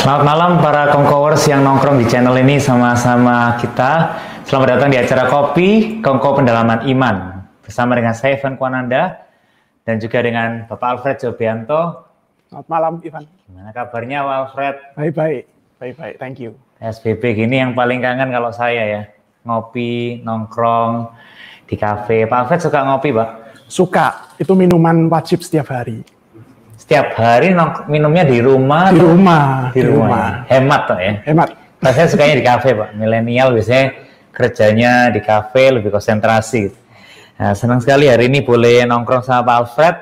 Selamat malam para Kongkowers yang nongkrong di channel ini sama-sama kita. Selamat datang di acara Kopi Kongko Pendalaman Iman. Bersama dengan saya Ivan Kwananda dan juga dengan Bapak Alfred Jobianto. Selamat malam Ivan. Gimana kabarnya Pak Alfred? Baik, thank you. SBB gini yang paling kangen kalau saya ya. Ngopi, nongkrong di kafe. Pak Alfred suka ngopi, Pak? Suka, itu minuman wajib setiap hari. Setiap hari minumnya di rumah? Di rumah. Hemat Pak ya? Hemat. Nah, saya sukanya di kafe Pak. Milenial biasanya kerjanya di kafe lebih konsentrasi. Nah, senang sekali hari ini boleh nongkrong sama Pak Alfred,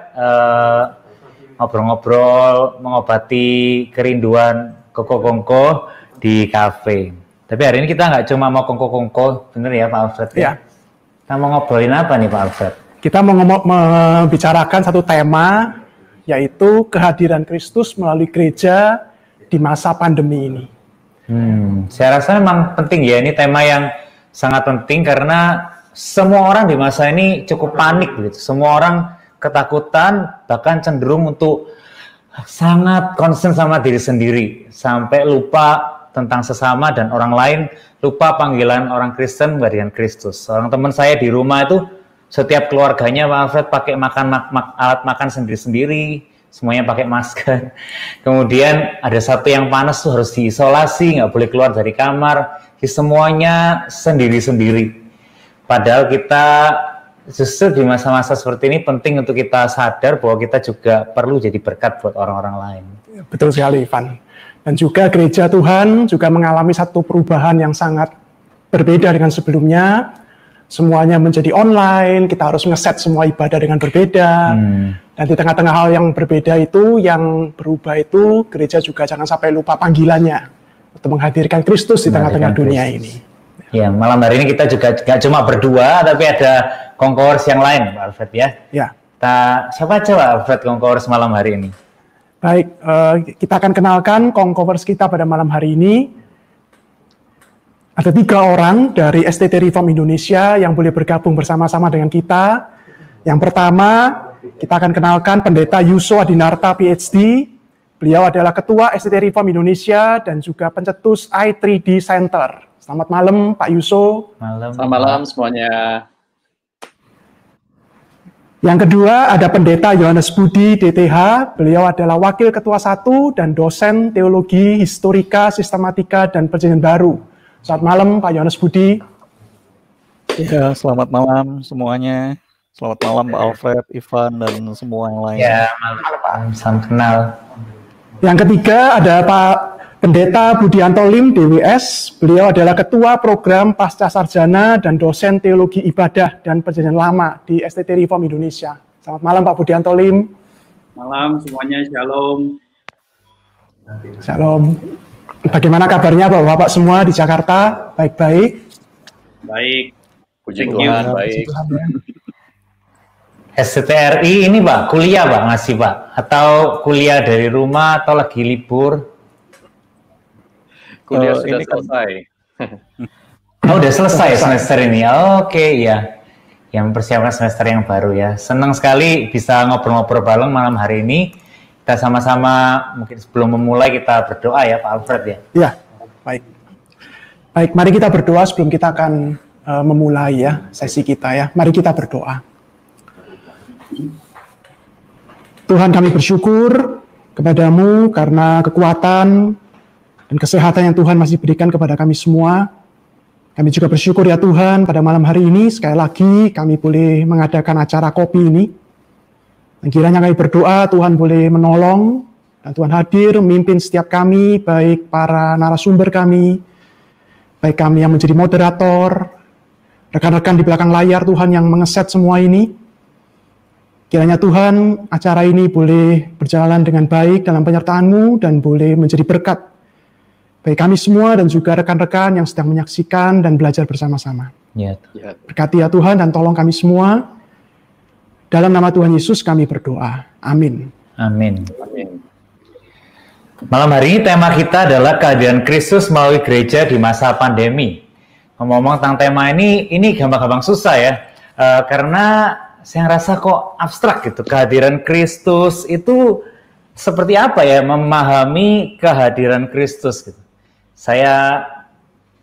ngobrol-ngobrol, mengobati kerinduan kongko-kongko di kafe. Tapi hari ini kita nggak cuma mau kongko-kongko, bener ya Pak Alfred? Ya. Kita mau ngobrolin apa nih Pak Alfred? Kita mau membicarakan satu tema, yaitu kehadiran Kristus melalui gereja di masa pandemi ini. Saya rasa memang penting ya, ini tema yang sangat penting karena semua orang di masa ini cukup panik gitu. Semua orang ketakutan, bahkan cenderung untuk sangat concern sama diri sendiri, sampai lupa tentang sesama dan orang lain, lupa panggilan orang Kristen dengan Kristus. Orang teman saya di rumah itu setiap keluarganya Pak Alfred pakai alat makan sendiri-sendiri, semuanya pakai masker. Kemudian ada satu yang panas tuh harus diisolasi, nggak boleh keluar dari kamar. Semuanya sendiri-sendiri. Padahal kita justru di masa-masa seperti ini penting untuk kita sadar bahwa kita juga perlu jadi berkat buat orang-orang lain. Betul sekali, Ivan. Dan juga gereja Tuhan juga mengalami satu perubahan yang sangat berbeda dengan sebelumnya. Semuanya menjadi online, kita harus ngeset semua ibadah dengan berbeda. Dan di tengah-tengah hal yang berbeda itu, yang berubah itu, gereja juga jangan sampai lupa panggilannya untuk menghadirkan Kristus di tengah-tengah dunia ini. Ya, malam hari ini kita juga gak cuma berdua, tapi ada Kongkowers yang lain, Pak Alfred ya. Ya. Siapa aja Pak Alfred Kongkowers malam hari ini? Baik, kita akan kenalkan Kongkowers kita pada malam hari ini. Ada 3 orang dari STT Reform Indonesia yang boleh bergabung bersama-sama dengan kita. Yang pertama, kita akan kenalkan Pendeta Yuso Adinarta PhD. Beliau adalah Ketua STT Reform Indonesia dan juga pencetus i3D Center. Selamat malam Pak Yuso. Selamat malam semuanya. Yang kedua, ada Pendeta Yohanes Budi DTH. Beliau adalah Wakil Ketua 1 dan dosen Teologi, Historika, Sistematika, dan Perjanjian Baru. Selamat malam Pak Yohanes Budi. Ya, selamat malam semuanya. Selamat malam Pak Alfred, Ivan, dan semua yang lain. Ya, malam Pak, salam kenal. Yang ketiga ada Pak Pendeta Budianto Lim, DWS. Beliau adalah Ketua Program Pasca Sarjana dan dosen Teologi Ibadah dan Perjanjian Lama di STT Reform Indonesia. Selamat malam Pak Budianto Lim. Malam semuanya, shalom. Shalom. Bagaimana kabarnya Bapak-Bapak semua di Jakarta? Baik-baik? Baik. Puji Tuhan, baik. STTRI ini Pak, kuliah Pak ngasih Pak? Atau kuliah dari rumah atau lagi libur? Kuliah sudah selesai. Oh, udah selesai semester ini? Oke, ya. Yang mempersiapkan semester yang baru ya. Senang sekali bisa ngobrol-ngobrol bareng malam hari ini. Kita sama-sama mungkin sebelum memulai kita berdoa ya Pak Alfred ya. Ya, baik. Baik, mari kita berdoa sebelum kita akan memulai ya sesi kita ya. Mari kita berdoa. Tuhan, kami bersyukur kepadamu karena kekuatan dan kesehatan yang Tuhan masih berikan kepada kami semua. Kami juga bersyukur ya Tuhan pada malam hari ini sekali lagi kami boleh mengadakan acara kopi ini. Dan kiranya kami berdoa Tuhan boleh menolong dan Tuhan hadir memimpin setiap kami, baik para narasumber kami, baik kami yang menjadi moderator, rekan-rekan di belakang layar Tuhan yang mengeset semua ini. Kiranya Tuhan acara ini boleh berjalan dengan baik dalam penyertaan-Mu dan boleh menjadi berkat bagi kami semua dan juga rekan-rekan yang sedang menyaksikan dan belajar bersama-sama. Ya. Berkati ya Tuhan dan tolong kami semua. Dalam nama Tuhan Yesus kami berdoa. Amin. Amin. Malam hari ini tema kita adalah kehadiran Kristus melalui gereja di masa pandemi. Ngomong-ngomong tentang tema ini gampang-gampang susah ya. Karena saya rasa kok abstrak gitu. Kehadiran Kristus itu seperti apa ya memahami kehadiran Kristus gitu. Saya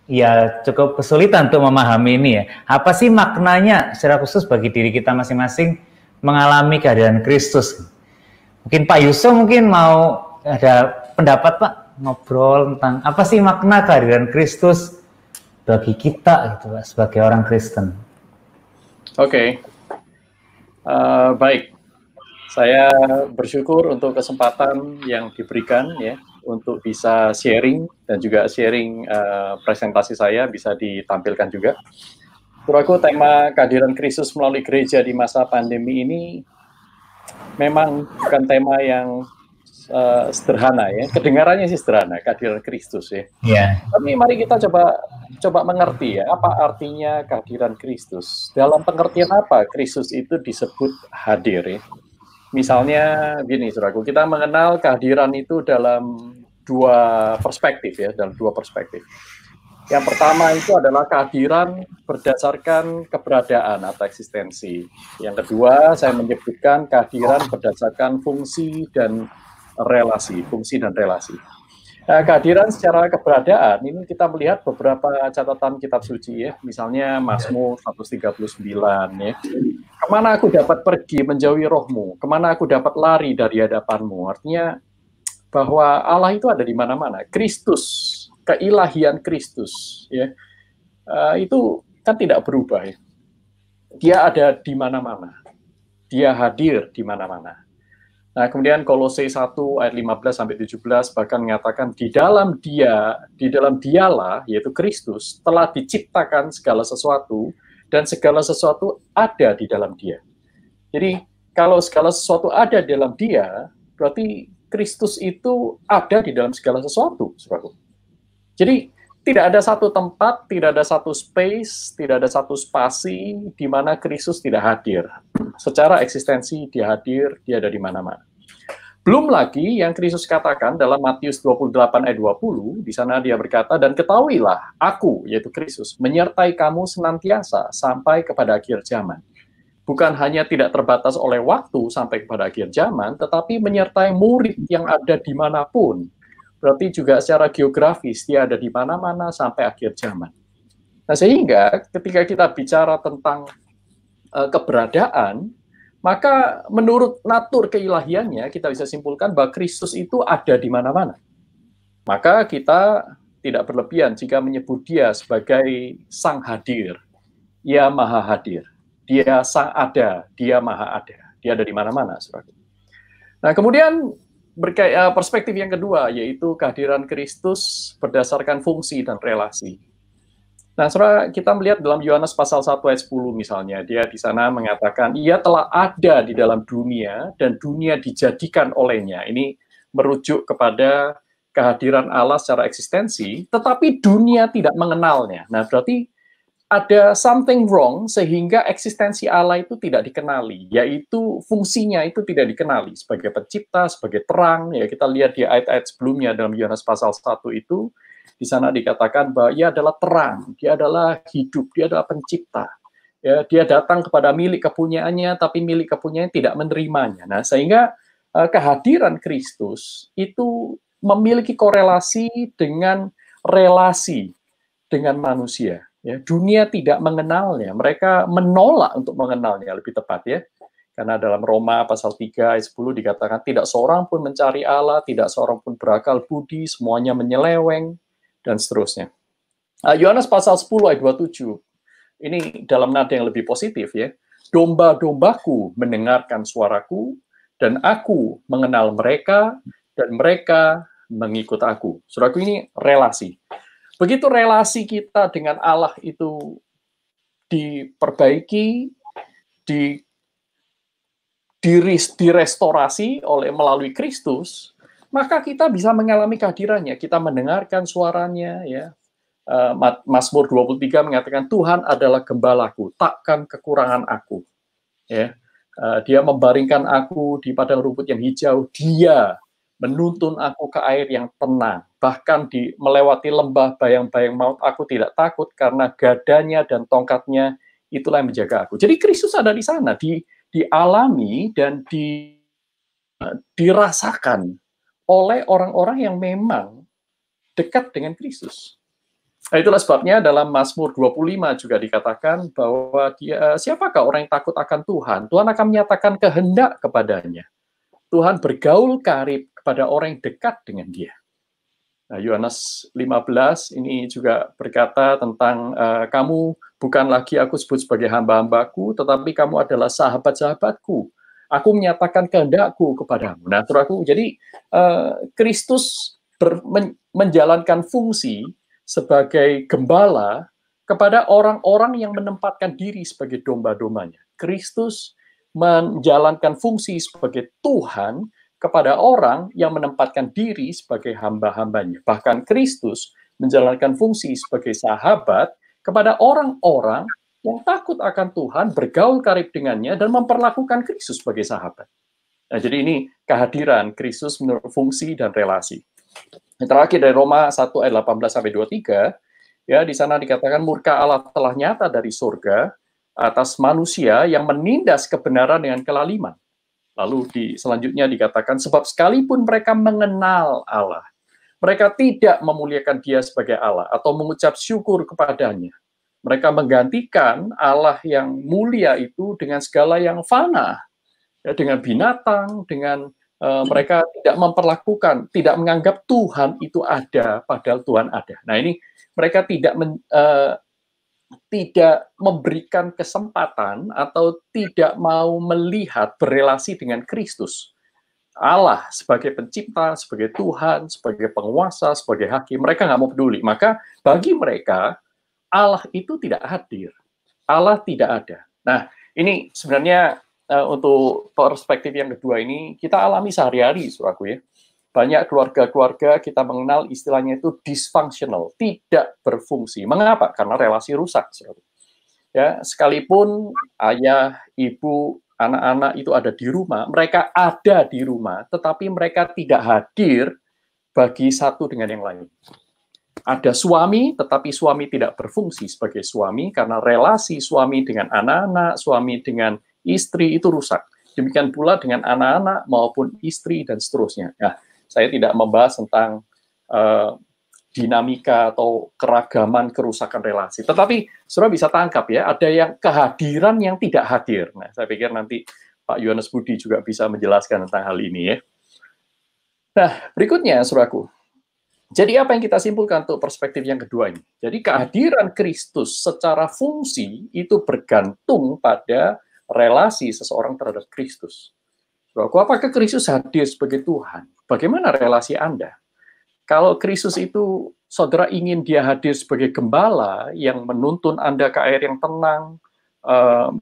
ya cukup kesulitan untuk memahami ini ya. Apa sih maknanya secara khusus bagi diri kita masing-masing mengalami kehadiran Kristus? Mungkin Pak Yusuf mungkin mau ada pendapat Pak, ngobrol tentang apa sih makna kehadiran Kristus bagi kita gitu Pak, sebagai orang Kristen. Oke. Baik. Saya bersyukur untuk kesempatan yang diberikan ya untuk bisa sharing dan juga sharing presentasi saya bisa ditampilkan juga. Saudaraku, tema kehadiran Kristus melalui gereja di masa pandemi ini memang bukan tema yang sederhana ya. Kedengarannya sih sederhana, kehadiran Kristus ya. Yeah. Tapi mari kita coba mengerti ya, apa artinya kehadiran Kristus. Dalam pengertian apa Kristus itu disebut hadir ya. Misalnya gini, saudaraku, kita mengenal kehadiran itu dalam dua perspektif ya, dalam dua perspektif. Yang pertama itu adalah kehadiran berdasarkan keberadaan atau eksistensi. Yang kedua, saya menyebutkan kehadiran berdasarkan fungsi dan relasi, Nah, kehadiran secara keberadaan ini kita melihat beberapa catatan kitab suci ya, misalnya Mazmur 139 ya. Kemana aku dapat pergi menjauhi rohmu? Kemana aku dapat lari dari hadapanmu? Artinya bahwa Allah itu ada di mana-mana. Kristus, keilahian Kristus ya, itu kan tidak berubah ya. Dia ada di mana-mana. Dia hadir di mana-mana. Nah, kemudian Kolose 1 ayat 15 sampai 17 bahkan mengatakan di dalam dialah yaitu Kristus telah diciptakan segala sesuatu dan segala sesuatu ada di dalam Dia. Jadi, kalau segala sesuatu ada di dalam Dia, berarti Kristus itu ada di dalam segala sesuatu, Saudaraku. Jadi, tidak ada satu tempat, tidak ada satu space, tidak ada satu spasi di mana Kristus tidak hadir. Secara eksistensi dia hadir, dia ada di mana-mana. Belum lagi yang Kristus katakan dalam Matius 28 ayat 20, di sana dia berkata, dan ketahuilah aku, yaitu Kristus, menyertai kamu senantiasa sampai kepada akhir zaman. Bukan hanya tidak terbatas oleh waktu sampai kepada akhir zaman, tetapi menyertai murid yang ada dimanapun. Berarti juga secara geografis dia ada di mana-mana sampai akhir zaman. Nah, sehingga ketika kita bicara tentang keberadaan, maka menurut natur keilahiannya kita bisa simpulkan bahwa Kristus itu ada di mana-mana. Maka kita tidak berlebihan jika menyebut dia sebagai sang hadir. Ia maha hadir. Dia sang ada, dia maha ada. Dia ada di mana-mana. Nah, kemudian perspektif yang kedua, yaitu kehadiran Kristus berdasarkan fungsi dan relasi. Nah, saudara, kita melihat dalam Yohanes pasal 1 ayat 10 misalnya, dia di sana mengatakan, ia telah ada di dalam dunia, dan dunia dijadikan olehnya. Ini merujuk kepada kehadiran Allah secara eksistensi, tetapi dunia tidak mengenalnya. Nah, berarti ada something wrong sehingga eksistensi Allah itu tidak dikenali, yaitu fungsinya itu tidak dikenali sebagai pencipta, sebagai terang. Ya, kita lihat di ayat-ayat sebelumnya dalam Yohanes pasal 1 itu, di sana dikatakan bahwa ia adalah terang, dia adalah hidup, dia adalah pencipta. Ya, dia datang kepada milik kepunyaannya, tapi milik kepunyaannya tidak menerimanya. Nah, sehingga kehadiran Kristus itu memiliki korelasi dengan relasi dengan manusia. Ya, dunia tidak mengenalnya, mereka menolak untuk mengenalnya, lebih tepat ya. Karena dalam Roma pasal 3 ayat 10 dikatakan tidak seorang pun mencari Allah, tidak seorang pun berakal budi, semuanya menyeleweng, dan seterusnya. Yohanes pasal 10 ayat 27, ini dalam nada yang lebih positif ya. Domba-dombaku mendengarkan suaraku, dan aku mengenal mereka, dan mereka mengikut aku. Saudaraku, ini relasi. Begitu relasi kita dengan Allah itu diperbaiki, direstorasi melalui Kristus, maka kita bisa mengalami kehadirannya. Kita mendengarkan suaranya. Ya. Mazmur 23 mengatakan, Tuhan adalah gembalaku, takkan kekurangan aku. Ya. Dia membaringkan aku di padang rumput yang hijau, dia menuntun aku ke air yang tenang. Bahkan melewati lembah bayang-bayang maut, aku tidak takut karena gadanya dan tongkatnya itulah yang menjaga aku. Jadi Kristus ada di sana, dialami dan dirasakan oleh orang-orang yang memang dekat dengan Kristus. Nah, itulah sebabnya dalam Mazmur 25 juga dikatakan bahwa siapakah orang yang takut akan Tuhan? Tuhan akan menyatakan kehendak kepadanya. Tuhan bergaul karib kepada orang yang dekat dengan dia. Nah, Yohanes 15 ini juga berkata tentang kamu bukan lagi aku sebut sebagai hamba-hambaku, tetapi kamu adalah sahabat-sahabatku. Aku menyatakan kehendakku kepadamu. Nah, saudaraku, jadi Kristus menjalankan fungsi sebagai gembala kepada orang-orang yang menempatkan diri sebagai domba-dombanya. Kristus menjalankan fungsi sebagai Tuhan kepada orang yang menempatkan diri sebagai hamba-hambanya. Bahkan Kristus menjalankan fungsi sebagai sahabat kepada orang-orang yang takut akan Tuhan, bergaul karib dengannya, dan memperlakukan Kristus sebagai sahabat. Nah, jadi ini kehadiran Kristus menurut fungsi dan relasi. Yang terakhir dari Roma 1 ayat 18-23, ya, di sana dikatakan murka Allah telah nyata dari surga atas manusia yang menindas kebenaran dengan kelaliman. Lalu selanjutnya dikatakan, sebab sekalipun mereka mengenal Allah, mereka tidak memuliakan dia sebagai Allah atau mengucap syukur kepadanya. Mereka menggantikan Allah yang mulia itu dengan segala yang fana, ya, dengan binatang, dengan mereka tidak memperlakukan, tidak menganggap Tuhan itu ada, padahal Tuhan ada. Nah, ini mereka tidak memberikan kesempatan atau tidak mau melihat berelasi dengan Kristus. Allah sebagai pencipta, sebagai Tuhan, sebagai penguasa, sebagai hakim, mereka nggak mau peduli. Maka bagi mereka, Allah itu tidak hadir. Allah tidak ada. Nah, ini sebenarnya untuk perspektif yang kedua ini, kita alami sehari-hari, saudaraku ya. Banyak keluarga-keluarga kita mengenal istilahnya itu dysfunctional, tidak berfungsi. Mengapa? Karena relasi rusak. Ya, sekalipun ayah, ibu, anak-anak itu ada di rumah, mereka ada di rumah, tetapi mereka tidak hadir bagi satu dengan yang lain. Ada suami, tetapi suami tidak berfungsi sebagai suami karena relasi suami dengan anak-anak, suami dengan istri itu rusak. Demikian pula dengan anak-anak maupun istri dan seterusnya. Nah, saya tidak membahas tentang dinamika atau keragaman kerusakan relasi. Tetapi saudara bisa tangkap ya, ada yang kehadiran yang tidak hadir. Nah, saya pikir nanti Pak Yohanes Budi juga bisa menjelaskan tentang hal ini ya. Nah, berikutnya saudaraku. Jadi apa yang kita simpulkan untuk perspektif yang kedua ini? Jadi kehadiran Kristus secara fungsi itu bergantung pada relasi seseorang terhadap Kristus. Saudaraku, apakah Kristus hadir sebagai Tuhan? Bagaimana relasi Anda? Kalau Kristus itu, saudara ingin dia hadir sebagai gembala yang menuntun Anda ke air yang tenang,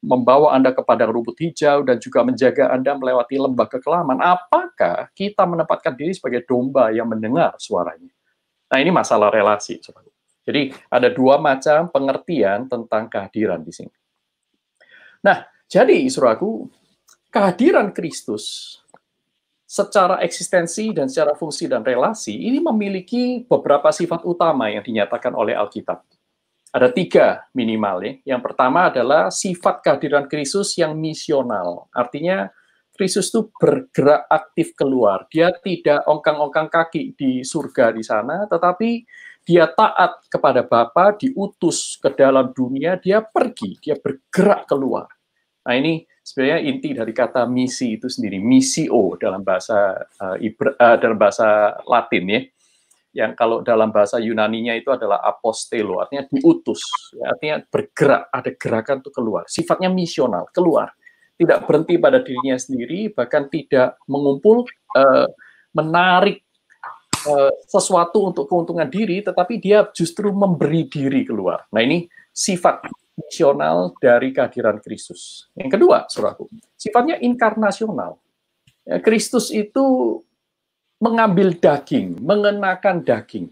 membawa Anda ke padang rumput hijau, dan juga menjaga Anda melewati lembah kekelaman, apakah kita menempatkan diri sebagai domba yang mendengar suaranya? Nah, ini masalah relasi. Saudara. Jadi, ada dua macam pengertian tentang kehadiran di sini. Nah, jadi, saudaraku, kehadiran Kristus secara eksistensi dan secara fungsi dan relasi ini memiliki beberapa sifat utama yang dinyatakan oleh Alkitab. Ada 3 minimal ya. Yang pertama adalah sifat kehadiran Kristus yang misional. Artinya Kristus itu bergerak aktif keluar. Dia tidak ongkang-ongkang kaki di surga di sana, tetapi dia taat kepada Bapa, diutus ke dalam dunia, dia pergi, dia bergerak keluar. Nah, ini sebenarnya inti dari kata misi itu sendiri, misio dalam bahasa dalam bahasa Latin ya. Yang kalau dalam bahasa Yunaninya itu adalah apostelo, artinya diutus, ya, artinya bergerak, ada gerakan untuk keluar. Sifatnya misional, keluar. Tidak berhenti pada dirinya sendiri, bahkan tidak mengumpul, menarik sesuatu untuk keuntungan diri, tetapi dia justru memberi diri keluar. Nah, ini sifat misional dari kehadiran Kristus. Yang kedua, saudaraku, sifatnya inkarnasional. Ya, Kristus itu mengambil daging, mengenakan daging.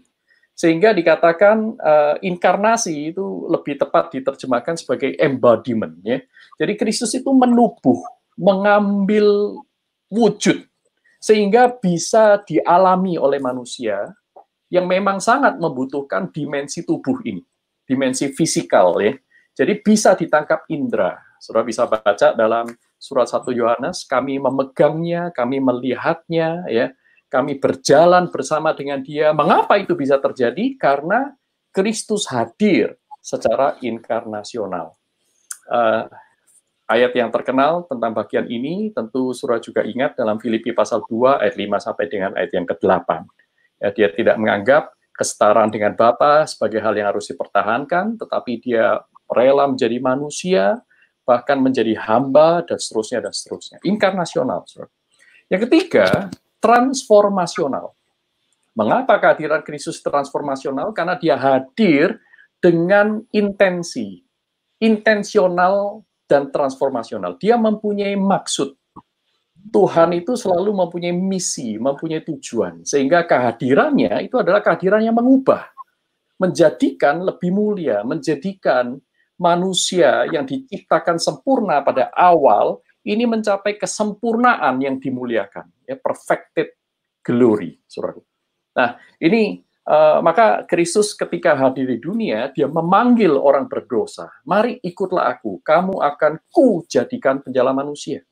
Sehingga dikatakan inkarnasi itu lebih tepat diterjemahkan sebagai embodiment. Ya. Jadi Kristus itu menubuh, mengambil wujud, sehingga bisa dialami oleh manusia yang memang sangat membutuhkan dimensi tubuh ini, dimensi fisikal ya. Jadi bisa ditangkap indera. Saudara bisa baca dalam surat 1 Yohanes, kami memegangnya, kami melihatnya, ya, kami berjalan bersama dengan Dia. Mengapa itu bisa terjadi? Karena Kristus hadir secara inkarnasional. Ayat yang terkenal tentang bagian ini, tentu Surah juga ingat dalam Filipi pasal 2 ayat 5 sampai dengan ayat yang ke-8. Ya, dia tidak menganggap kesetaraan dengan Bapa sebagai hal yang harus dipertahankan, tetapi dia rela menjadi manusia, bahkan menjadi hamba, dan seterusnya, dan seterusnya. Inkarnasional. Yang ketiga, transformasional. Mengapa kehadiran Kristus transformasional? Karena dia hadir dengan intensi, intensional dan transformasional. Dia mempunyai maksud. Tuhan itu selalu mempunyai misi, mempunyai tujuan. Sehingga kehadirannya itu adalah kehadiran yang mengubah. Menjadikan lebih mulia, menjadikan manusia yang diciptakan sempurna pada awal, ini mencapai kesempurnaan yang dimuliakan. Ya, perfected glory. Saudaraku. Nah, ini maka Kristus ketika hadir di dunia, dia memanggil orang berdosa. Mari ikutlah aku, kamu akan kujadikan penjala manusia.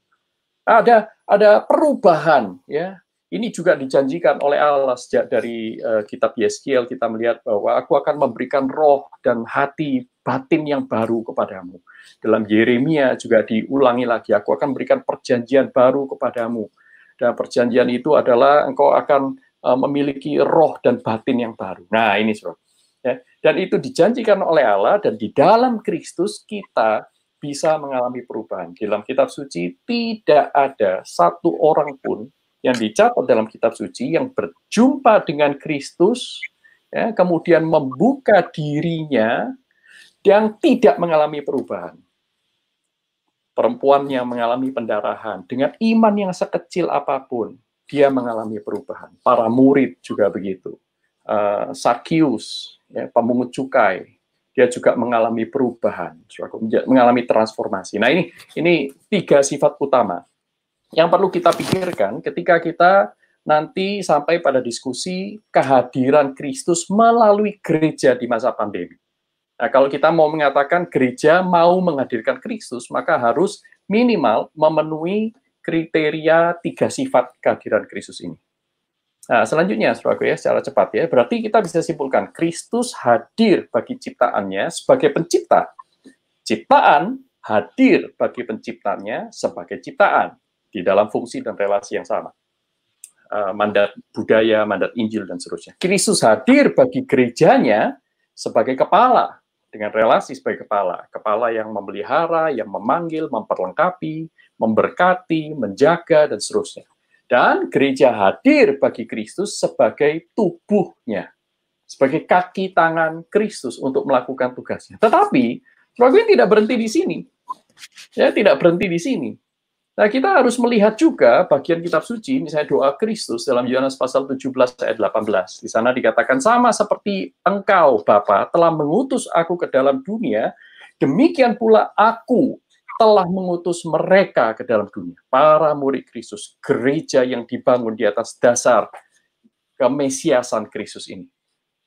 Ada perubahan, ya. Ini juga dijanjikan oleh Allah sejak dari kitab Yeskiel. Kita melihat bahwa aku akan memberikan roh dan hati batin yang baru kepadamu. Dalam Yeremia juga diulangi lagi, aku akan memberikan perjanjian baru kepadamu. Dan perjanjian itu adalah engkau akan memiliki roh dan batin yang baru. Nah, ini saudara. Ya. Dan itu dijanjikan oleh Allah, dan di dalam Kristus kita bisa mengalami perubahan. Di dalam kitab suci tidak ada satu orang pun yang dicatat dalam kitab suci yang berjumpa dengan Kristus, ya, kemudian membuka dirinya yang tidak mengalami perubahan. Perempuan yang mengalami pendarahan, dengan iman yang sekecil apapun, dia mengalami perubahan. Para murid juga begitu. Sakius, ya, pemungut cukai, dia juga mengalami perubahan, mengalami transformasi. Nah, ini 3 sifat utama yang perlu kita pikirkan ketika kita nanti sampai pada diskusi kehadiran Kristus melalui gereja di masa pandemi. Nah, kalau kita mau mengatakan gereja mau menghadirkan Kristus, maka harus minimal memenuhi kriteria 3 sifat kehadiran Kristus ini. Nah, selanjutnya, saudaraku ya, secara cepat ya, berarti kita bisa simpulkan, Kristus hadir bagi ciptaannya sebagai pencipta. Ciptaan hadir bagi penciptanya sebagai ciptaan, di dalam fungsi dan relasi yang sama. Mandat budaya, mandat Injil, dan seterusnya. Kristus hadir bagi gerejanya sebagai kepala, dengan relasi sebagai kepala. Kepala yang memelihara, yang memanggil, memperlengkapi, memberkati, menjaga, dan seterusnya. Dan gereja hadir bagi Kristus sebagai tubuhnya, sebagai kaki tangan Kristus untuk melakukan tugasnya. Tetapi, saudara tidak berhenti di sini. Ya, tidak berhenti di sini. Nah, kita harus melihat juga bagian kitab suci, misalnya doa Kristus dalam Yohanes pasal 17 ayat 18. Di sana dikatakan, sama seperti engkau, Bapa, telah mengutus aku ke dalam dunia, demikian pula aku telah mengutus mereka ke dalam dunia. Para murid Kristus, gereja yang dibangun di atas dasar kemesiasan Kristus ini.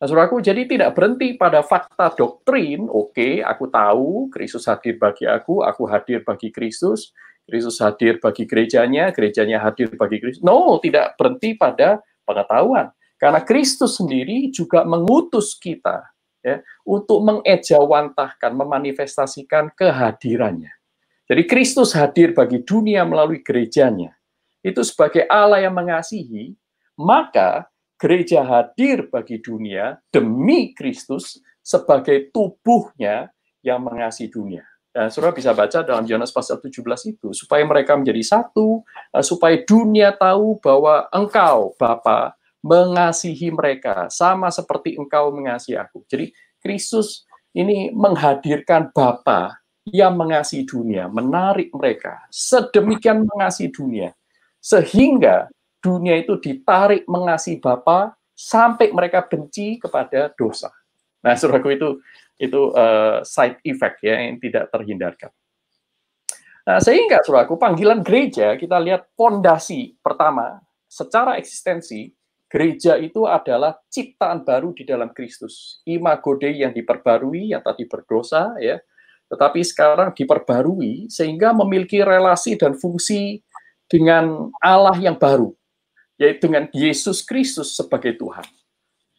Nah, saudaraku, jadi tidak berhenti pada fakta doktrin. Oke, aku tahu Kristus hadir bagi aku hadir bagi Kristus. Kristus hadir bagi gerejanya hadir bagi Kristus. No, tidak berhenti pada pengetahuan. Karena Kristus sendiri juga mengutus kita, ya, untuk mengejawantahkan, memanifestasikan kehadirannya. Jadi Kristus hadir bagi dunia melalui gerejanya. Itu sebagai Allah yang mengasihi, maka gereja hadir bagi dunia demi Kristus sebagai tubuhnya yang mengasihi dunia. Dan saudara bisa baca dalam Yohanes pasal 17 itu, supaya mereka menjadi satu, supaya dunia tahu bahwa engkau, Bapa, mengasihi mereka, sama seperti engkau mengasihi aku. Jadi Kristus ini menghadirkan Bapa yang mengasihi dunia, menarik mereka, sedemikian mengasihi dunia, sehingga dunia itu ditarik mengasihi Bapa sampai mereka benci kepada dosa. Nah, saudaraku, itu side effect ya yang tidak terhindarkan. Nah, sehingga saudaraku, panggilan gereja, kita lihat fondasi pertama, secara eksistensi, gereja itu adalah ciptaan baru di dalam Kristus. Imago Dei yang diperbarui, yang tadi berdosa, ya, tetapi sekarang diperbarui sehingga memiliki relasi dan fungsi dengan Allah yang baru, yaitu dengan Yesus Kristus sebagai Tuhan.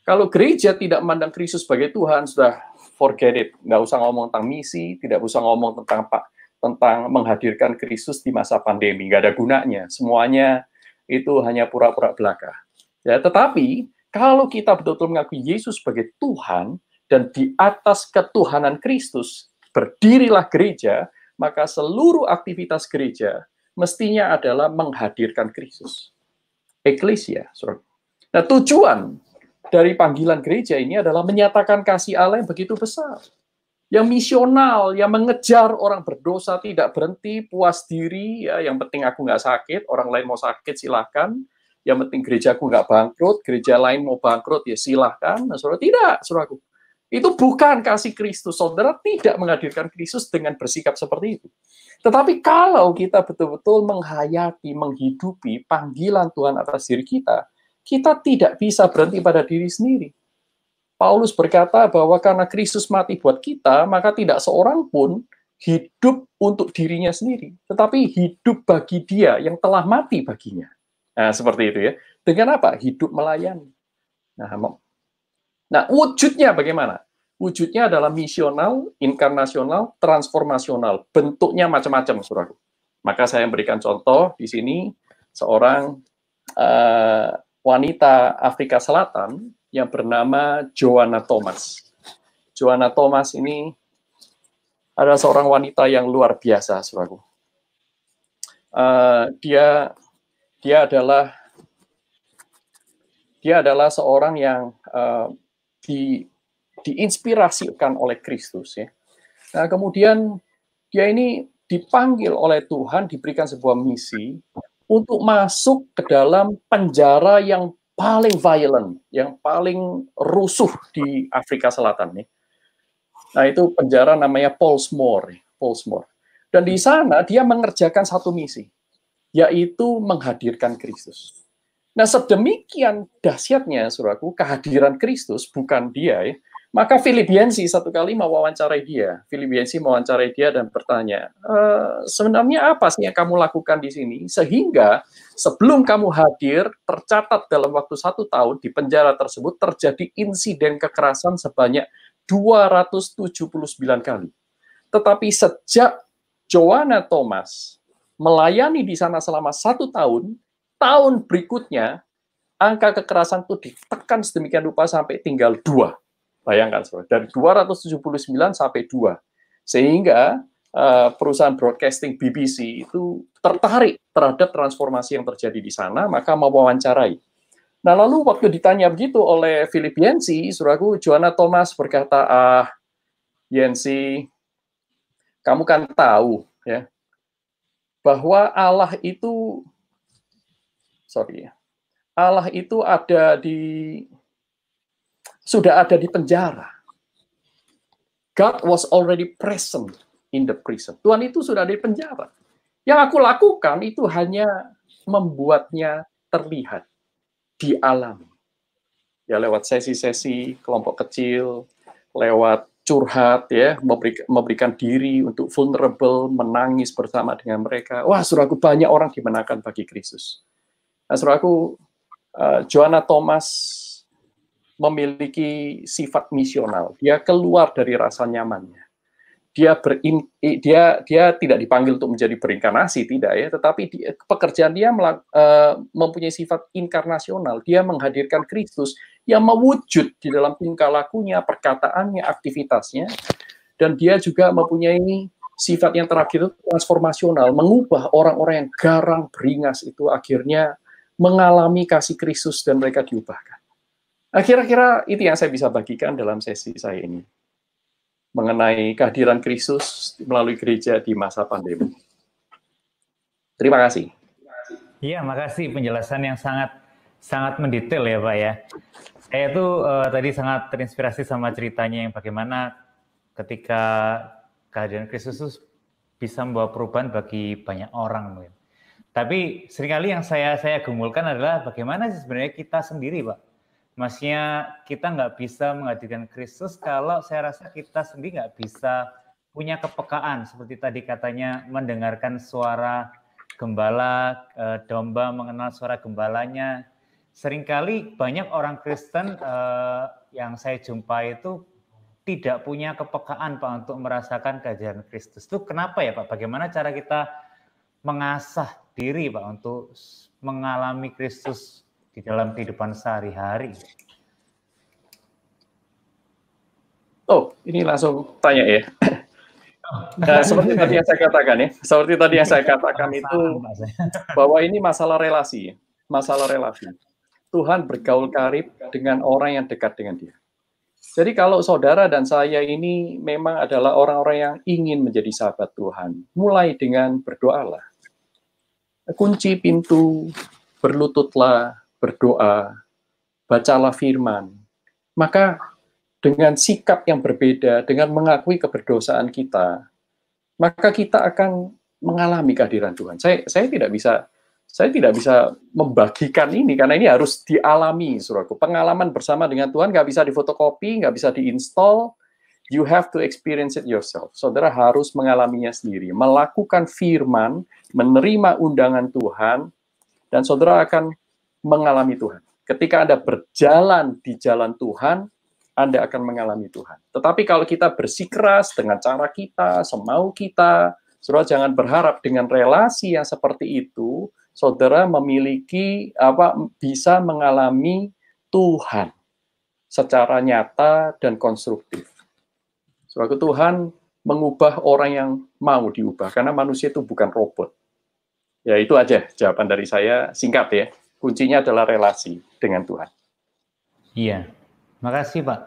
Kalau gereja tidak memandang Kristus sebagai Tuhan, sudah forget it. Nggak usah ngomong tentang misi, tidak usah ngomong tentang menghadirkan Kristus di masa pandemi. Nggak ada gunanya. Semuanya itu hanya pura-pura belaka. Ya, tetapi kalau kita betul-betul mengakui Yesus sebagai Tuhan dan di atas ketuhanan Kristus berdirilah gereja, maka seluruh aktivitas gereja mestinya adalah menghadirkan Kristus. Eklesia. Nah, tujuan dari panggilan gereja ini adalah menyatakan kasih Allah yang begitu besar, yang misional, yang mengejar orang berdosa tidak berhenti, puas diri, ya, yang penting aku nggak sakit, orang lain mau sakit silahkan, yang penting gerejaku nggak bangkrut, gereja lain mau bangkrut ya silahkan. Nah, saudara, tidak, saudaraku. Itu bukan kasih Kristus. Saudara tidak menghadirkan Kristus dengan bersikap seperti itu. Tetapi kalau kita betul-betul menghayati, menghidupi panggilan Tuhan atas diri kita, kita tidak bisa berhenti pada diri sendiri. Paulus berkata bahwa karena Kristus mati buat kita, maka tidak seorang pun hidup untuk dirinya sendiri, tetapi hidup bagi Dia yang telah mati baginya. Nah, seperti itu ya. Dengan apa? Hidup melayani. Nah, wujudnya bagaimana? Wujudnya adalah misional, inkarnasional, transformasional. Bentuknya macam-macam, saudaraku. Maka saya berikan contoh di sini, seorang wanita Afrika Selatan yang bernama Joanna Thomas. Joanna Thomas ini adalah seorang wanita yang luar biasa, saudaraku. Dia adalah seorang yang diinspirasikan oleh Kristus, ya. Nah, kemudian dia ini dipanggil oleh Tuhan, diberikan sebuah misi untuk masuk ke dalam penjara yang paling violent, yang paling rusuh di Afrika Selatan, ya. Nah, itu penjara namanya Pollsmoor. Dan di sana dia mengerjakan satu misi, yaitu menghadirkan Kristus. Nah, sedemikian dahsyatnya, saudaraku, kehadiran Kristus, bukan dia, ya. Maka Philip Yancey satu kali mewawancarai dia. Philip Yancey mewawancarai dia dan bertanya, sebenarnya apa sih yang kamu lakukan di sini? Sehingga sebelum kamu hadir, tercatat dalam waktu 1 tahun di penjara tersebut terjadi insiden kekerasan sebanyak 279 kali. Tetapi sejak Joanna Thomas melayani di sana selama 1 tahun, tahun berikutnya angka kekerasan itu ditekan sedemikian rupa sampai tinggal 2. Bayangkan, saudara, dari 279 sampai 2. Sehingga perusahaan broadcasting BBC itu tertarik terhadap transformasi yang terjadi di sana, maka mewawancarai. Nah, lalu waktu ditanya begitu oleh Philip Yancey, saudaraku, Joanna Thomas berkata, Yancey, kamu kan tahu, ya, bahwa Allah itu sudah ada di penjara. God was already present in the prison. Tuhan itu sudah ada di penjara. Yang aku lakukan itu hanya membuatnya terlihat, dialami. Ya, lewat sesi-sesi kelompok kecil, lewat curhat, ya, memberikan diri untuk vulnerable, menangis bersama dengan mereka. Wah, saudaraku, banyak orang dimenangkan bagi Kristus. Nah, saudaraku, Joanna Thomas memiliki sifat misional. Dia keluar dari rasa nyamannya. Dia tidak dipanggil untuk menjadi berinkarnasi, tidak, ya, tetapi pekerjaan dia mempunyai sifat inkarnasional. Dia menghadirkan Kristus yang mewujud di dalam tingkah lakunya, perkataannya, aktivitasnya, dan dia juga mempunyai sifat yang terakhir itu transformasional, mengubah orang-orang yang garang beringas itu akhirnya mengalami kasih Kristus dan mereka diubahkan. Nah, kira-kira itu yang saya bisa bagikan dalam sesi saya ini mengenai kehadiran Kristus melalui gereja di masa pandemi. Terima kasih. Iya, makasih penjelasan yang sangat mendetail ya, Pak, ya. Saya tuh tadi sangat terinspirasi sama ceritanya yang bagaimana ketika kehadiran Kristus bisa membawa perubahan bagi banyak orang mungkin. Tapi seringkali yang saya gumulkan adalah bagaimana sih sebenarnya kita sendiri, Pak. Maksudnya kita nggak bisa menghadirkan Kristus kalau saya rasa kita sendiri nggak bisa punya kepekaan seperti tadi katanya mendengarkan suara gembala, domba mengenal suara gembalanya. Seringkali banyak orang Kristen yang saya jumpai itu tidak punya kepekaan Pak untuk merasakan kehadiran Kristus. Itu kenapa ya Pak? Bagaimana cara kita mengasah diri Pak untuk mengalami Kristus di dalam kehidupan sehari-hari? Oh, ini langsung tanya ya. Nah, seperti tadi yang saya katakan ya, seperti tadi yang saya katakan itu bahwa ini masalah relasi, masalah relasi. Tuhan bergaul karib dengan orang yang dekat dengan Dia. Jadi kalau saudara dan saya ini memang adalah orang-orang yang ingin menjadi sahabat Tuhan, mulai dengan berdoalah. Kunci pintu, berlututlah, berdoa, bacalah firman. Maka dengan sikap yang berbeda, dengan mengakui keberdosaan kita, maka kita akan mengalami kehadiran Tuhan. Saya tidak bisa membagikan ini, karena ini harus dialami, saudaraku. Pengalaman bersama dengan Tuhan nggak bisa difotokopi, nggak bisa diinstal. You have to experience it yourself. Saudara harus mengalaminya sendiri, melakukan firman, menerima undangan Tuhan, dan saudara akan mengalami Tuhan. Ketika Anda berjalan di jalan Tuhan, Anda akan mengalami Tuhan. Tetapi kalau kita bersikeras dengan cara kita, semau kita, saudara jangan berharap dengan relasi yang seperti itu, saudara bisa mengalami Tuhan secara nyata dan konstruktif. Saudara, Tuhan mengubah orang yang mau diubah, karena manusia itu bukan robot. Ya, itu aja jawaban dari saya, singkat ya. Kuncinya adalah relasi dengan Tuhan. Iya, makasih Pak.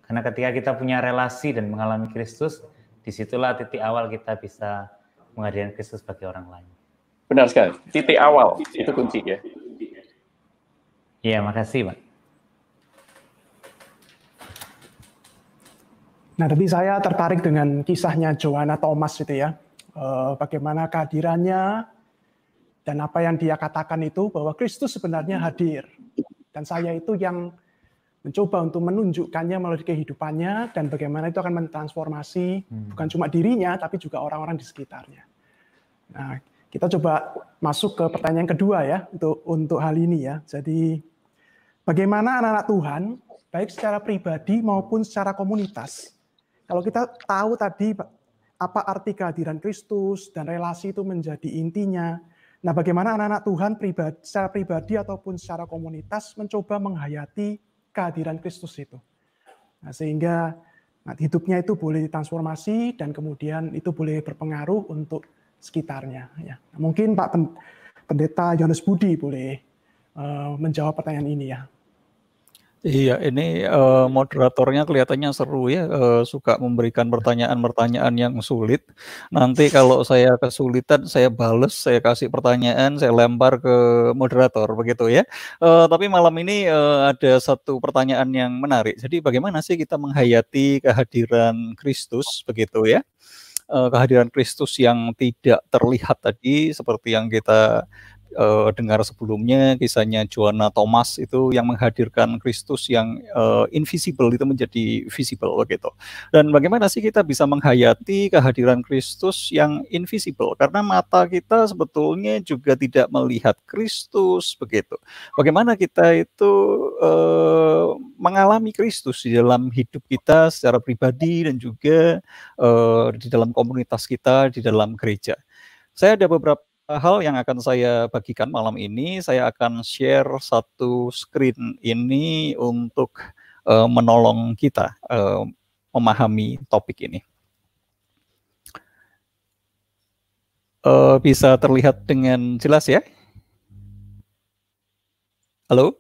Karena ketika kita punya relasi dan mengalami Kristus, disitulah titik awal kita bisa menghadirkan Kristus bagi orang lain. Benar sekali, titik awal, itu kunci ya. Iya, makasih Pak. Nah, tadi saya tertarik dengan kisahnya Joanna Thomas itu ya. Bagaimana kehadirannya dan apa yang dia katakan itu bahwa Kristus sebenarnya hadir. Dan saya itu yang mencoba untuk menunjukkannya melalui kehidupannya dan bagaimana itu akan mentransformasi bukan cuma dirinya tapi juga orang-orang di sekitarnya. Nah, kita coba masuk ke pertanyaan kedua ya untuk hal ini ya. Jadi bagaimana anak-anak Tuhan baik secara pribadi maupun secara komunitas. Kalau kita tahu tadi apa arti kehadiran Kristus dan relasi itu menjadi intinya. Nah, bagaimana anak-anak Tuhan secara pribadi ataupun secara komunitas mencoba menghayati kehadiran Kristus itu. Nah, sehingga hidupnya itu boleh ditransformasi dan kemudian itu boleh berpengaruh untuk sekitarnya. Ya. Nah, mungkin Pak Pendeta Yohanes Budi boleh menjawab pertanyaan ini ya. Iya, ini moderatornya kelihatannya seru ya, suka memberikan pertanyaan-pertanyaan yang sulit. Nanti kalau saya kesulitan, saya bales, saya kasih pertanyaan, saya lempar ke moderator, begitu ya. Tapi malam ini ada satu pertanyaan yang menarik. Jadi bagaimana sih kita menghayati kehadiran Kristus, begitu ya? Kehadiran Kristus yang tidak terlihat tadi, seperti yang kita dengar sebelumnya, kisahnya Joanna Thomas itu yang menghadirkan Kristus yang invisible itu menjadi visible gitu. Dan bagaimana sih kita bisa menghayati kehadiran Kristus yang invisible? Karena mata kita sebetulnya juga tidak melihat Kristus begitu. Bagaimana kita itu mengalami Kristus di dalam hidup kita secara pribadi dan juga di dalam komunitas kita, di dalam gereja. Saya ada beberapa hal yang akan saya bagikan malam ini. Saya akan share satu screen ini untuk menolong kita memahami topik ini. Bisa terlihat dengan jelas ya? Halo?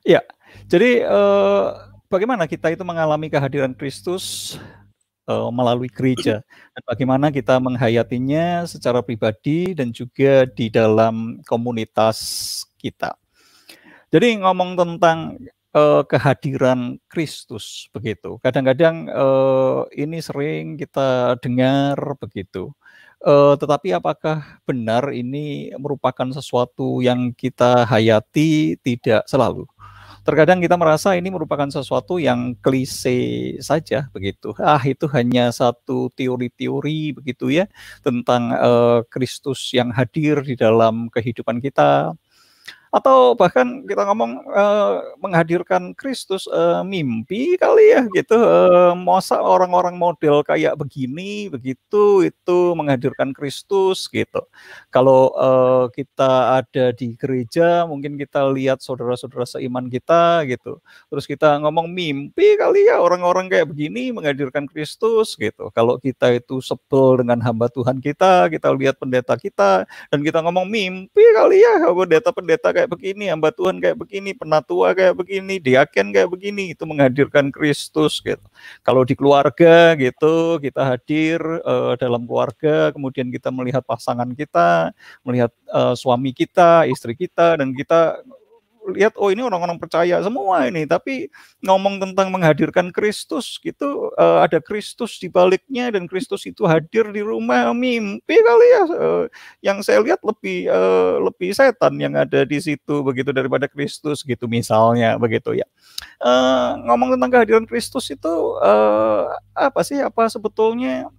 Ya, jadi bagaimana kita itu mengalami kehadiran Kristus melalui gereja, dan bagaimana kita menghayatinya secara pribadi dan juga di dalam komunitas kita. Jadi ngomong tentang kehadiran Kristus begitu, kadang-kadang ini sering kita dengar begitu, tetapi apakah benar ini merupakan sesuatu yang kita hayati? Tidak selalu. Terkadang kita merasa ini merupakan sesuatu yang klise saja begitu. Itu hanya satu teori-teori begitu ya tentang Kristus yang hadir di dalam kehidupan kita. Atau bahkan kita ngomong menghadirkan Kristus, mimpi kali ya gitu, masa orang-orang model kayak begini, begitu, itu menghadirkan Kristus gitu. Kalau kita ada di gereja, mungkin kita lihat saudara-saudara seiman kita gitu, terus kita ngomong mimpi kali ya orang-orang kayak begini menghadirkan Kristus gitu. Kalau kita itu sebel dengan hamba Tuhan kita lihat pendeta kita, dan kita ngomong mimpi kali ya pendeta-pendeta kayak begini, hamba Tuhan kayak begini, penatua kayak begini, diaken kayak begini, itu menghadirkan Kristus gitu. Kalau di keluarga gitu, kita hadir dalam keluarga, kemudian kita melihat pasangan kita, melihat suami kita, istri kita, dan kita lihat, oh ini orang-orang percaya semua ini, tapi ngomong tentang menghadirkan Kristus gitu, ada Kristus di baliknya, dan Kristus itu hadir di rumah, mimpi kali ya. Yang saya lihat lebih setan yang ada di situ begitu daripada Kristus gitu misalnya begitu ya. Ngomong tentang kehadiran Kristus itu apa sebetulnya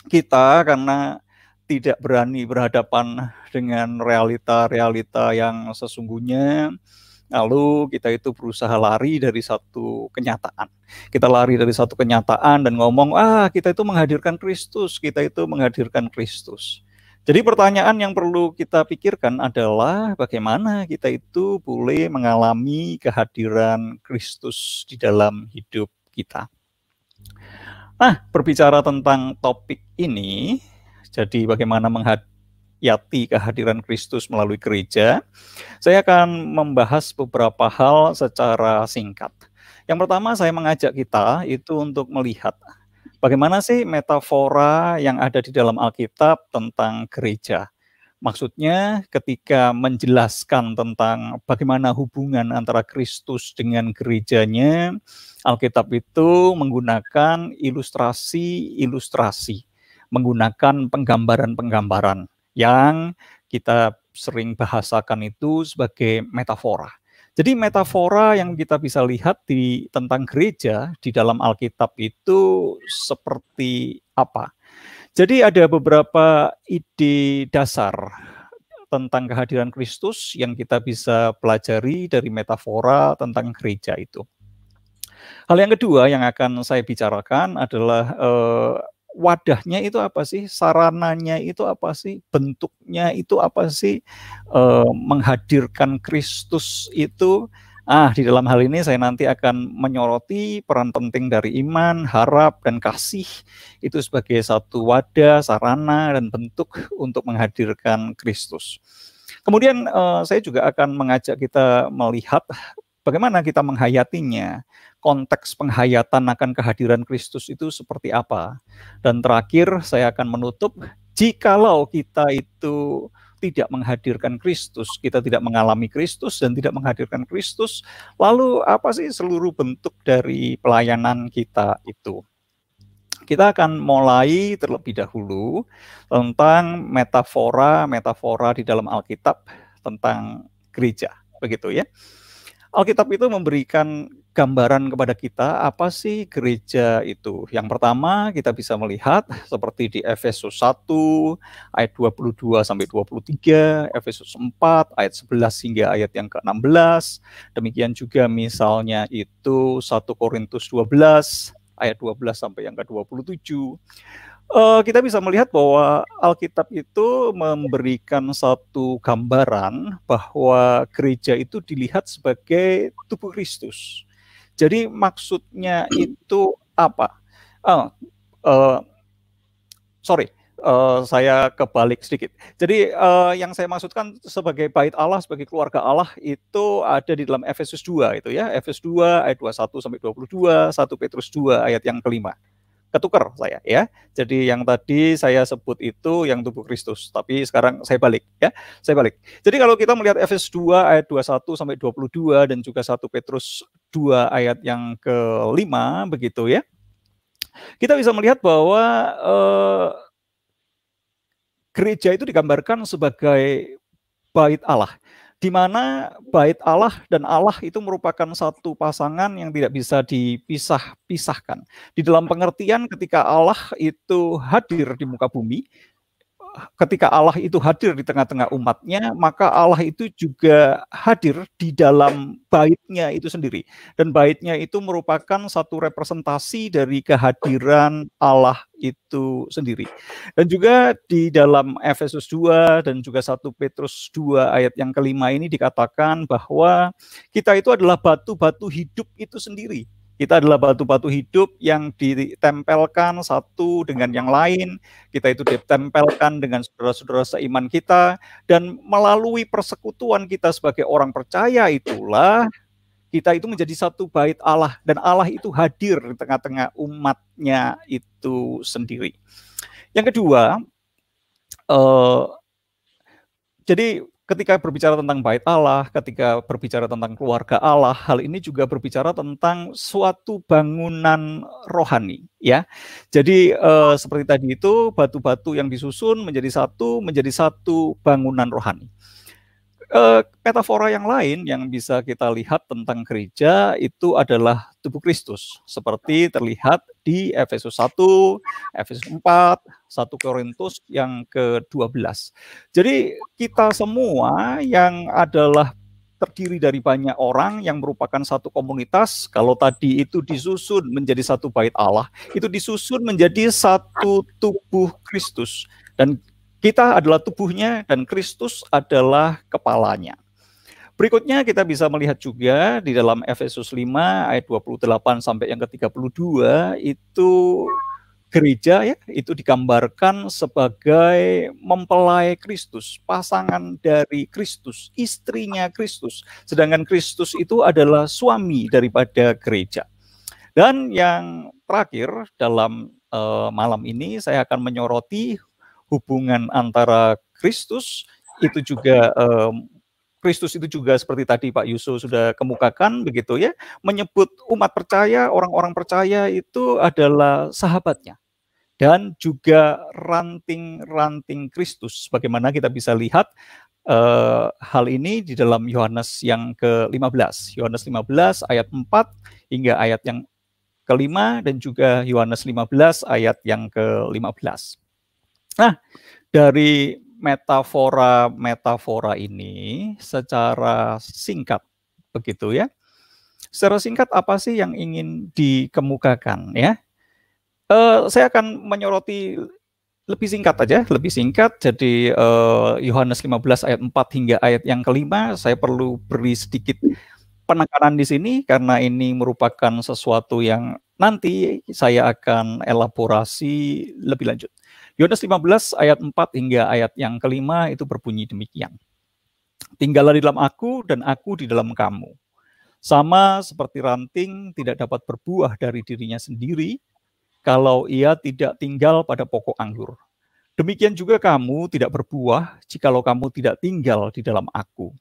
kita karena tidak berani berhadapan dengan realita-realita yang sesungguhnya, lalu kita itu berusaha lari dari satu kenyataan. Kita lari dari satu kenyataan dan ngomong, kita itu menghadirkan Kristus, kita itu menghadirkan Kristus. Jadi pertanyaan yang perlu kita pikirkan adalah bagaimana kita itu boleh mengalami kehadiran Kristus di dalam hidup kita. Nah, berbicara tentang topik ini, jadi bagaimana menghayati kehadiran Kristus melalui gereja, saya akan membahas beberapa hal secara singkat. Yang pertama, saya mengajak kita itu untuk melihat bagaimana sih metafora yang ada di dalam Alkitab tentang gereja. Maksudnya ketika menjelaskan tentang bagaimana hubungan antara Kristus dengan gerejanya, Alkitab itu menggunakan ilustrasi-ilustrasi, menggunakan penggambaran-penggambaran yang kita sering bahasakan itu sebagai metafora. Jadi metafora yang kita bisa lihat tentang gereja di dalam Alkitab itu seperti apa? Jadi ada beberapa ide dasar tentang kehadiran Kristus yang kita bisa pelajari dari metafora tentang gereja itu. Hal yang kedua yang akan saya bicarakan adalah wadahnya itu apa sih, sarananya itu apa sih, bentuknya itu apa sih, menghadirkan Kristus itu. Di dalam hal ini saya nanti akan menyoroti peran penting dari iman, harap, dan kasih itu sebagai satu wadah, sarana, dan bentuk untuk menghadirkan Kristus. Kemudian saya juga akan mengajak kita melihat bagaimana kita menghayatinya, konteks penghayatan akan kehadiran Kristus itu seperti apa. Dan terakhir saya akan menutup, jikalau kita itu tidak menghadirkan Kristus, kita tidak mengalami Kristus dan tidak menghadirkan Kristus, lalu apa sih seluruh bentuk dari pelayanan kita itu? Kita akan mulai terlebih dahulu tentang metafora di dalam Alkitab tentang gereja, begitu ya. Alkitab itu memberikan gambaran kepada kita apa sih gereja itu. Yang pertama kita bisa melihat seperti di Efesus 1 ayat 22 sampai 23, Efesus 4 ayat 11 hingga ayat yang ke-16. Demikian juga misalnya itu 1 Korintus 12 ayat 12 sampai yang ke-27. Kita bisa melihat bahwa Alkitab itu memberikan satu gambaran bahwa gereja itu dilihat sebagai tubuh Kristus. Jadi maksudnya itu apa? Saya kebalik sedikit. Jadi yang saya maksudkan sebagai bait Allah, sebagai keluarga Allah itu ada di dalam Efesus 2 itu ya. Efesus 2 ayat 21 sampai 22, 1 Petrus 2 ayat yang kelima. Ketukar saya ya. Jadi yang tadi saya sebut itu yang tubuh Kristus, tapi sekarang saya balik ya. Saya balik. Jadi kalau kita melihat Efesus 2 ayat 21 sampai 22 dan juga 1 Petrus 2 ayat yang kelima begitu ya. Kita bisa melihat bahwa gereja itu digambarkan sebagai bait Allah. di mana bait Allah dan Allah itu merupakan satu pasangan yang tidak bisa dipisah-pisahkan. Di dalam pengertian ketika Allah itu hadir di muka bumi, ketika Allah itu hadir di tengah-tengah umatnya, maka Allah itu juga hadir di dalam baitnya itu sendiri. Dan baitnya itu merupakan satu representasi dari kehadiran Allah itu sendiri. Dan juga di dalam Efesus 2 dan juga 1 Petrus 2 ayat yang kelima ini dikatakan bahwa kita itu adalah batu-batu hidup itu sendiri. Kita adalah batu-batu hidup yang ditempelkan satu dengan yang lain. Kita itu ditempelkan dengan saudara-saudara seiman kita. Dan melalui persekutuan kita sebagai orang percaya itulah kita itu menjadi satu bait Allah. Dan Allah itu hadir di tengah-tengah umatnya itu sendiri. Yang kedua, jadi ketika berbicara tentang bait Allah, ketika berbicara tentang keluarga Allah, hal ini juga berbicara tentang suatu bangunan rohani, ya. Jadi seperti tadi itu batu-batu yang disusun menjadi satu bangunan rohani. Metafora yang lain yang bisa kita lihat tentang gereja itu adalah tubuh Kristus, seperti terlihat di Efesus 1, Efesus 4, 1 Korintus yang ke-12. Jadi kita semua yang adalah terdiri dari banyak orang yang merupakan satu komunitas, kalau tadi itu disusun menjadi satu bait Allah, itu disusun menjadi satu tubuh Kristus. Dan kita adalah tubuhnya dan Kristus adalah kepalanya. Berikutnya kita bisa melihat juga di dalam Efesus 5 ayat 28 sampai yang ke-32 itu gereja ya, itu digambarkan sebagai mempelai Kristus, pasangan dari Kristus, istrinya Kristus. Sedangkan Kristus itu adalah suami daripada gereja. Dan yang terakhir dalam malam ini saya akan menyoroti hubungan antara Kristus itu juga Kristus itu juga seperti tadi Pak Yusuf sudah kemukakan begitu ya, menyebut umat percaya, orang-orang percaya itu adalah sahabatnya dan juga ranting-ranting Kristus. Bagaimana kita bisa lihat hal ini di dalam Yohanes yang ke-15, Yohanes 15 ayat 4 hingga ayat yang ke-5 dan juga Yohanes 15 ayat yang ke-15. Nah, dari metafora ini secara singkat begitu ya. Secara singkat apa sih yang ingin dikemukakan ya? Saya akan menyoroti lebih singkat aja, lebih singkat. Jadi Yohanes 15 ayat 4 hingga ayat yang ke-5 saya perlu beri sedikit penekanan di sini karena ini merupakan sesuatu yang nanti saya akan elaborasi lebih lanjut. Yohanes 15 ayat 4 hingga ayat yang ke-5 itu berbunyi demikian. Tinggallah di dalam aku dan aku di dalam kamu. Sama seperti ranting tidak dapat berbuah dari dirinya sendiri kalau ia tidak tinggal pada pokok anggur. Demikian juga kamu tidak berbuah jikalau kamu tidak tinggal di dalam aku.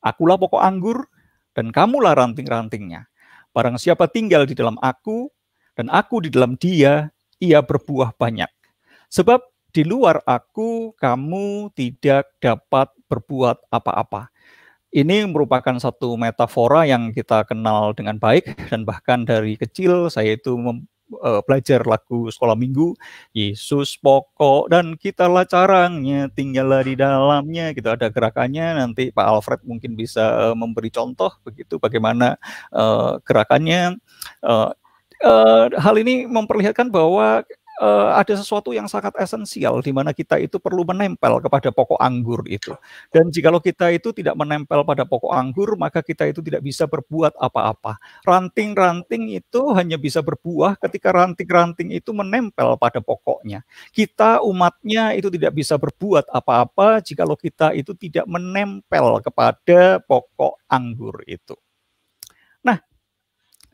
Akulah pokok anggur dan kamulah ranting-rantingnya. Barang siapa tinggal di dalam aku dan aku di dalam dia, ia berbuah banyak. Sebab di luar aku, kamu tidak dapat berbuat apa-apa. Ini merupakan satu metafora yang kita kenal dengan baik, dan bahkan dari kecil saya itu belajar lagu sekolah minggu, Yesus pokok dan kitalah carangnya, tinggallah di dalamnya, gitu ada gerakannya. Nanti Pak Alfred mungkin bisa memberi contoh begitu bagaimana gerakannya. Hal ini memperlihatkan bahwa ada sesuatu yang sangat esensial di mana kita itu perlu menempel kepada pokok anggur itu. Dan jikalau kita itu tidak menempel pada pokok anggur, maka kita itu tidak bisa berbuat apa-apa. Ranting-ranting itu hanya bisa berbuah ketika ranting-ranting itu menempel pada pokoknya. Kita umatnya itu tidak bisa berbuat apa-apa jikalau kita itu tidak menempel kepada pokok anggur itu. Nah,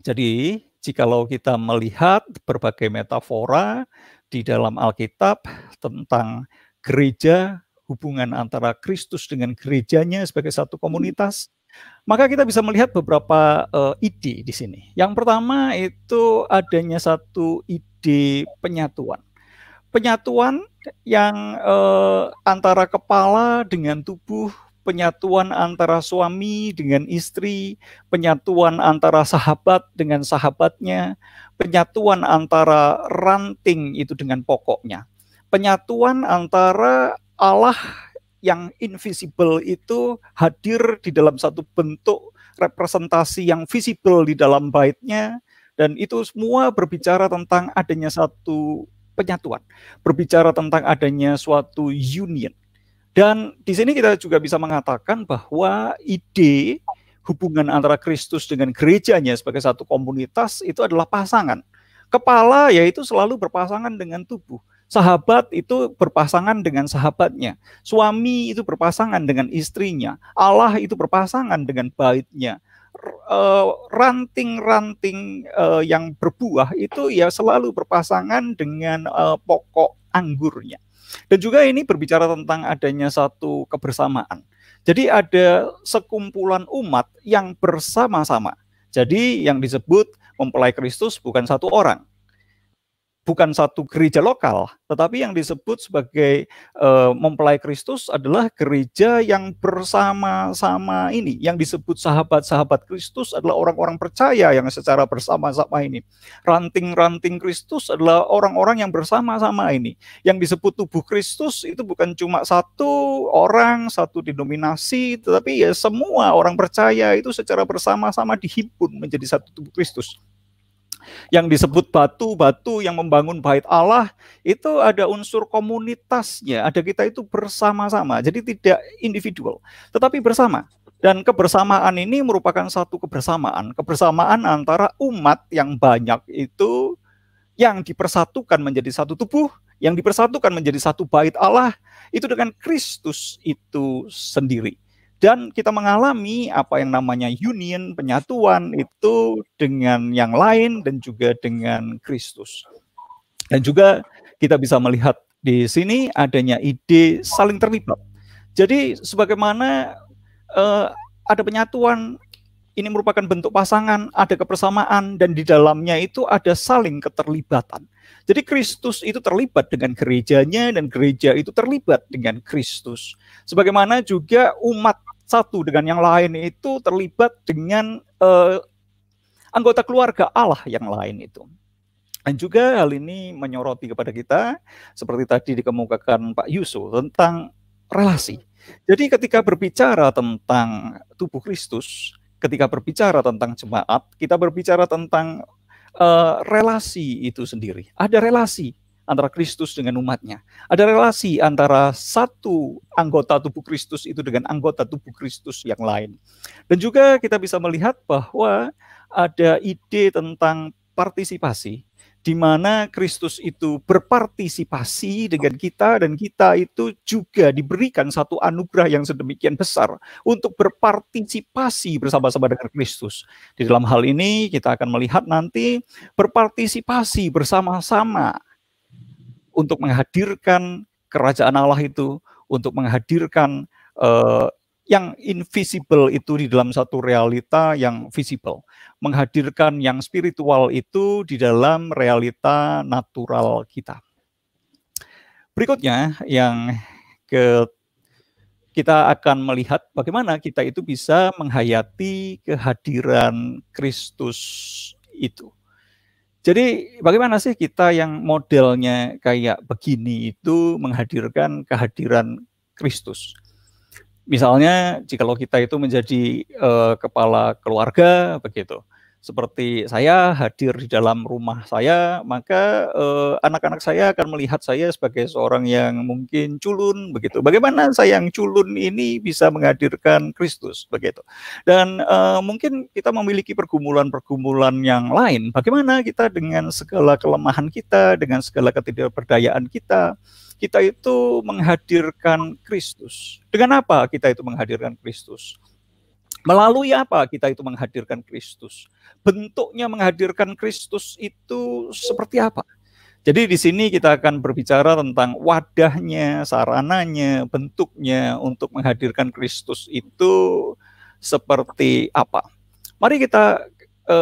jadi jikalau kita melihat berbagai metafora di dalam Alkitab tentang gereja, hubungan antara Kristus dengan gerejanya sebagai satu komunitas, maka kita bisa melihat beberapa ide di sini. Yang pertama itu adanya satu ide penyatuan. Penyatuan yang antara kepala dengan tubuh penyatuan antara suami dengan istri, penyatuan antara sahabat dengan sahabatnya, penyatuan antara ranting itu dengan pokoknya, penyatuan antara Allah yang invisible itu hadir di dalam satu bentuk representasi yang visible di dalam baitnya, dan itu semua berbicara tentang adanya satu penyatuan, berbicara tentang adanya suatu union. Dan di sini kita juga bisa mengatakan bahwa ide hubungan antara Kristus dengan gerejanya sebagai satu komunitas itu adalah pasangan. Kepala yaitu selalu berpasangan dengan tubuh. Sahabat itu berpasangan dengan sahabatnya. Suami itu berpasangan dengan istrinya. Allah itu berpasangan dengan baitnya. Ranting-ranting yang berbuah itu ya selalu berpasangan dengan pokok anggurnya. Dan juga ini berbicara tentang adanya satu kebersamaan. Jadi ada sekumpulan umat yang bersama-sama. Jadi yang disebut mempelai Kristus bukan satu orang, bukan satu gereja lokal, tetapi yang disebut sebagai mempelai Kristus adalah gereja yang bersama-sama ini. Yang disebut sahabat-sahabat Kristus adalah orang-orang percaya yang secara bersama-sama ini. Ranting-ranting Kristus adalah orang-orang yang bersama-sama ini. Yang disebut tubuh Kristus itu bukan cuma satu orang, satu denominasi, tetapi ya semua orang percaya itu secara bersama-sama dihimpun menjadi satu tubuh Kristus. Yang disebut batu-batu yang membangun bait Allah itu ada unsur komunitasnya, ada kita itu bersama-sama, jadi tidak individual tetapi bersama. Dan kebersamaan ini merupakan satu kebersamaan antara umat yang banyak itu yang dipersatukan menjadi satu tubuh, yang dipersatukan menjadi satu bait Allah itu dengan Kristus itu sendiri. Dan kita mengalami apa yang namanya union, penyatuan itu dengan yang lain dan juga dengan Kristus. Dan juga kita bisa melihat di sini adanya ide saling terlibat. Jadi sebagaimana ada penyatuan, ini merupakan bentuk pasangan, ada kebersamaan, dan di dalamnya itu ada saling keterlibatan. Jadi Kristus itu terlibat dengan gerejanya, dan gereja itu terlibat dengan Kristus. Sebagaimana juga umat satu dengan yang lain itu terlibat dengan anggota keluarga Allah yang lain itu. Dan juga hal ini menyoroti kepada kita, seperti tadi dikemukakan Pak Yusuf, tentang relasi. Jadi ketika berbicara tentang tubuh Kristus, ketika berbicara tentang jemaat, kita berbicara tentang relasi itu sendiri. Ada relasi antara Kristus dengan umatnya. Ada relasi antara satu anggota tubuh Kristus itu dengan anggota tubuh Kristus yang lain. Dan juga kita bisa melihat bahwa ada ide tentang partisipasi, di mana Kristus itu berpartisipasi dengan kita, dan kita itu juga diberikan satu anugerah yang sedemikian besar untuk berpartisipasi bersama-sama dengan Kristus. Di dalam hal ini kita akan melihat nanti berpartisipasi bersama-sama untuk menghadirkan kerajaan Allah itu, untuk menghadirkan yang invisible itu di dalam satu realita yang visible, menghadirkan yang spiritual itu di dalam realita natural kita. Berikutnya yang kita akan melihat bagaimana kita itu bisa menghayati kehadiran Kristus itu. Jadi bagaimana sih kita yang modelnya kayak begini itu menghadirkan kehadiran Kristus? Misalnya jikalau kita itu menjadi kepala keluarga begitu, seperti saya hadir di dalam rumah saya, maka anak-anak saya akan melihat saya sebagai seorang yang mungkin culun begitu. Bagaimana saya yang culun ini bisa menghadirkan Kristus begitu. Dan mungkin kita memiliki pergumulan-pergumulan yang lain. Bagaimana kita dengan segala kelemahan kita, dengan segala ketidakberdayaan kita itu menghadirkan Kristus. Dengan apa kita itu menghadirkan Kristus? Melalui apa kita itu menghadirkan Kristus? Bentuknya menghadirkan Kristus itu seperti apa? Jadi di sini kita akan berbicara tentang wadahnya, sarananya, bentuknya untuk menghadirkan Kristus itu seperti apa. Mari kita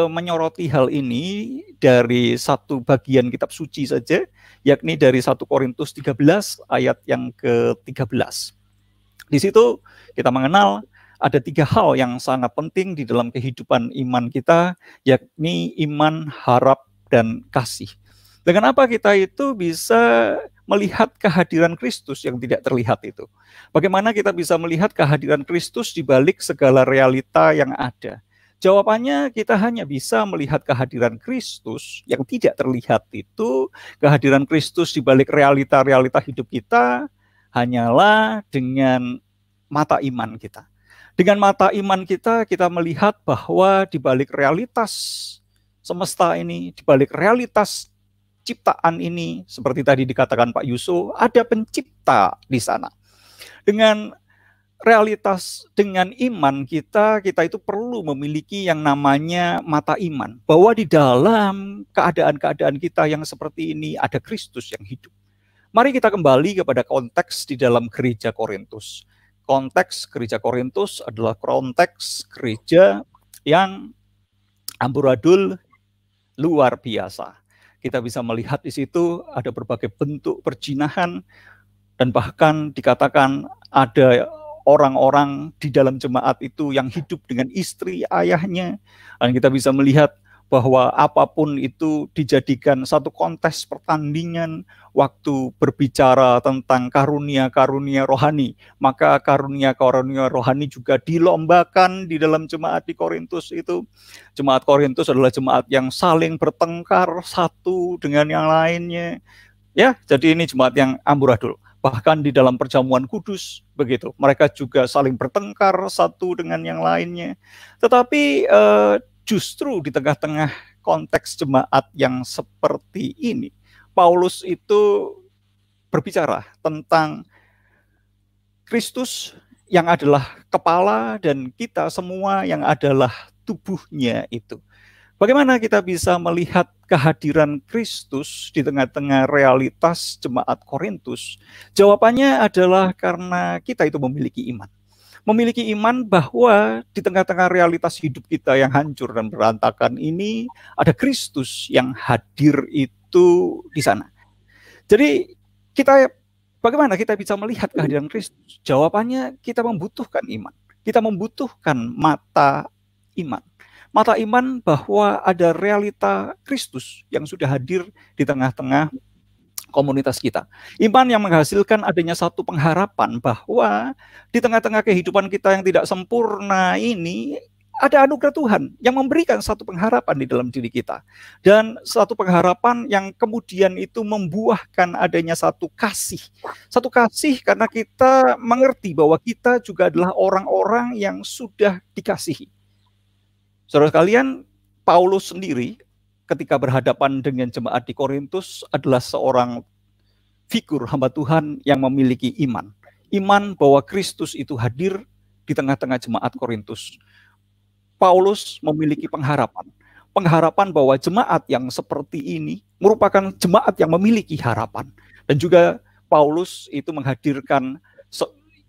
menyoroti hal ini dari satu bagian kitab suci saja, yakni dari 1 Korintus 13 ayat yang ke-13. Di situ kita mengenal ada 3 hal yang sangat penting di dalam kehidupan iman kita, yakni iman, harap, dan kasih. Dengan apa kita itu bisa melihat kehadiran Kristus yang tidak terlihat itu? Bagaimana kita bisa melihat kehadiran Kristus di balik segala realita yang ada? Jawabannya kita hanya bisa melihat kehadiran Kristus yang tidak terlihat itu, kehadiran Kristus di balik realita-realita hidup kita, hanyalah dengan mata iman kita. Dengan mata iman kita, kita melihat bahwa di balik realitas semesta ini, di balik realitas ciptaan ini, seperti tadi dikatakan Pak Yuso, ada pencipta di sana. Dengan realitas, dengan iman kita itu perlu memiliki yang namanya mata iman. Bahwa di dalam keadaan-keadaan kita yang seperti ini ada Kristus yang hidup. Mari kita kembali kepada konteks di dalam gereja Korintus. Konteks gereja Korintus adalah konteks gereja yang amburadul luar biasa. Kita bisa melihat di situ ada berbagai bentuk perjinahan, dan bahkan dikatakan ada orang-orang di dalam jemaat itu yang hidup dengan istri ayahnya. Dan kita bisa melihat bahwa apapun itu dijadikan satu kontes pertandingan waktu berbicara tentang karunia-karunia rohani. Maka karunia-karunia rohani juga dilombakan di dalam jemaat di Korintus itu. Jemaat Korintus adalah jemaat yang saling bertengkar satu dengan yang lainnya. Ya, jadi ini jemaat yang amburadul. Bahkan di dalam perjamuan kudus, begitu. Mereka juga saling bertengkar satu dengan yang lainnya. Tetapi justru di tengah-tengah konteks jemaat yang seperti ini, Paulus itu berbicara tentang Kristus yang adalah kepala dan kita semua yang adalah tubuhnya itu. Bagaimana kita bisa melihat kehadiran Kristus di tengah-tengah realitas jemaat Korintus? Jawabannya adalah karena kita itu memiliki iman. Memiliki iman bahwa di tengah-tengah realitas hidup kita yang hancur dan berantakan ini, ada Kristus yang hadir itu di sana. Jadi bagaimana kita bisa melihat kehadiran Kristus? Jawabannya kita membutuhkan iman. Kita membutuhkan mata iman. Mata iman bahwa ada realita Kristus yang sudah hadir di tengah-tengah komunitas kita. Iman yang menghasilkan adanya satu pengharapan bahwa di tengah-tengah kehidupan kita yang tidak sempurna ini, ada anugerah Tuhan yang memberikan satu pengharapan di dalam diri kita. Dan satu pengharapan yang kemudian itu membuahkan adanya satu kasih. Satu kasih karena kita mengerti bahwa kita juga adalah orang-orang yang sudah dikasihi. Saudara sekalian, Paulus sendiri ketika berhadapan dengan jemaat di Korintus adalah seorang figur hamba Tuhan yang memiliki iman. Iman bahwa Kristus itu hadir di tengah-tengah jemaat Korintus. Paulus memiliki pengharapan. Pengharapan bahwa jemaat yang seperti ini merupakan jemaat yang memiliki harapan. Dan juga Paulus itu menghadirkan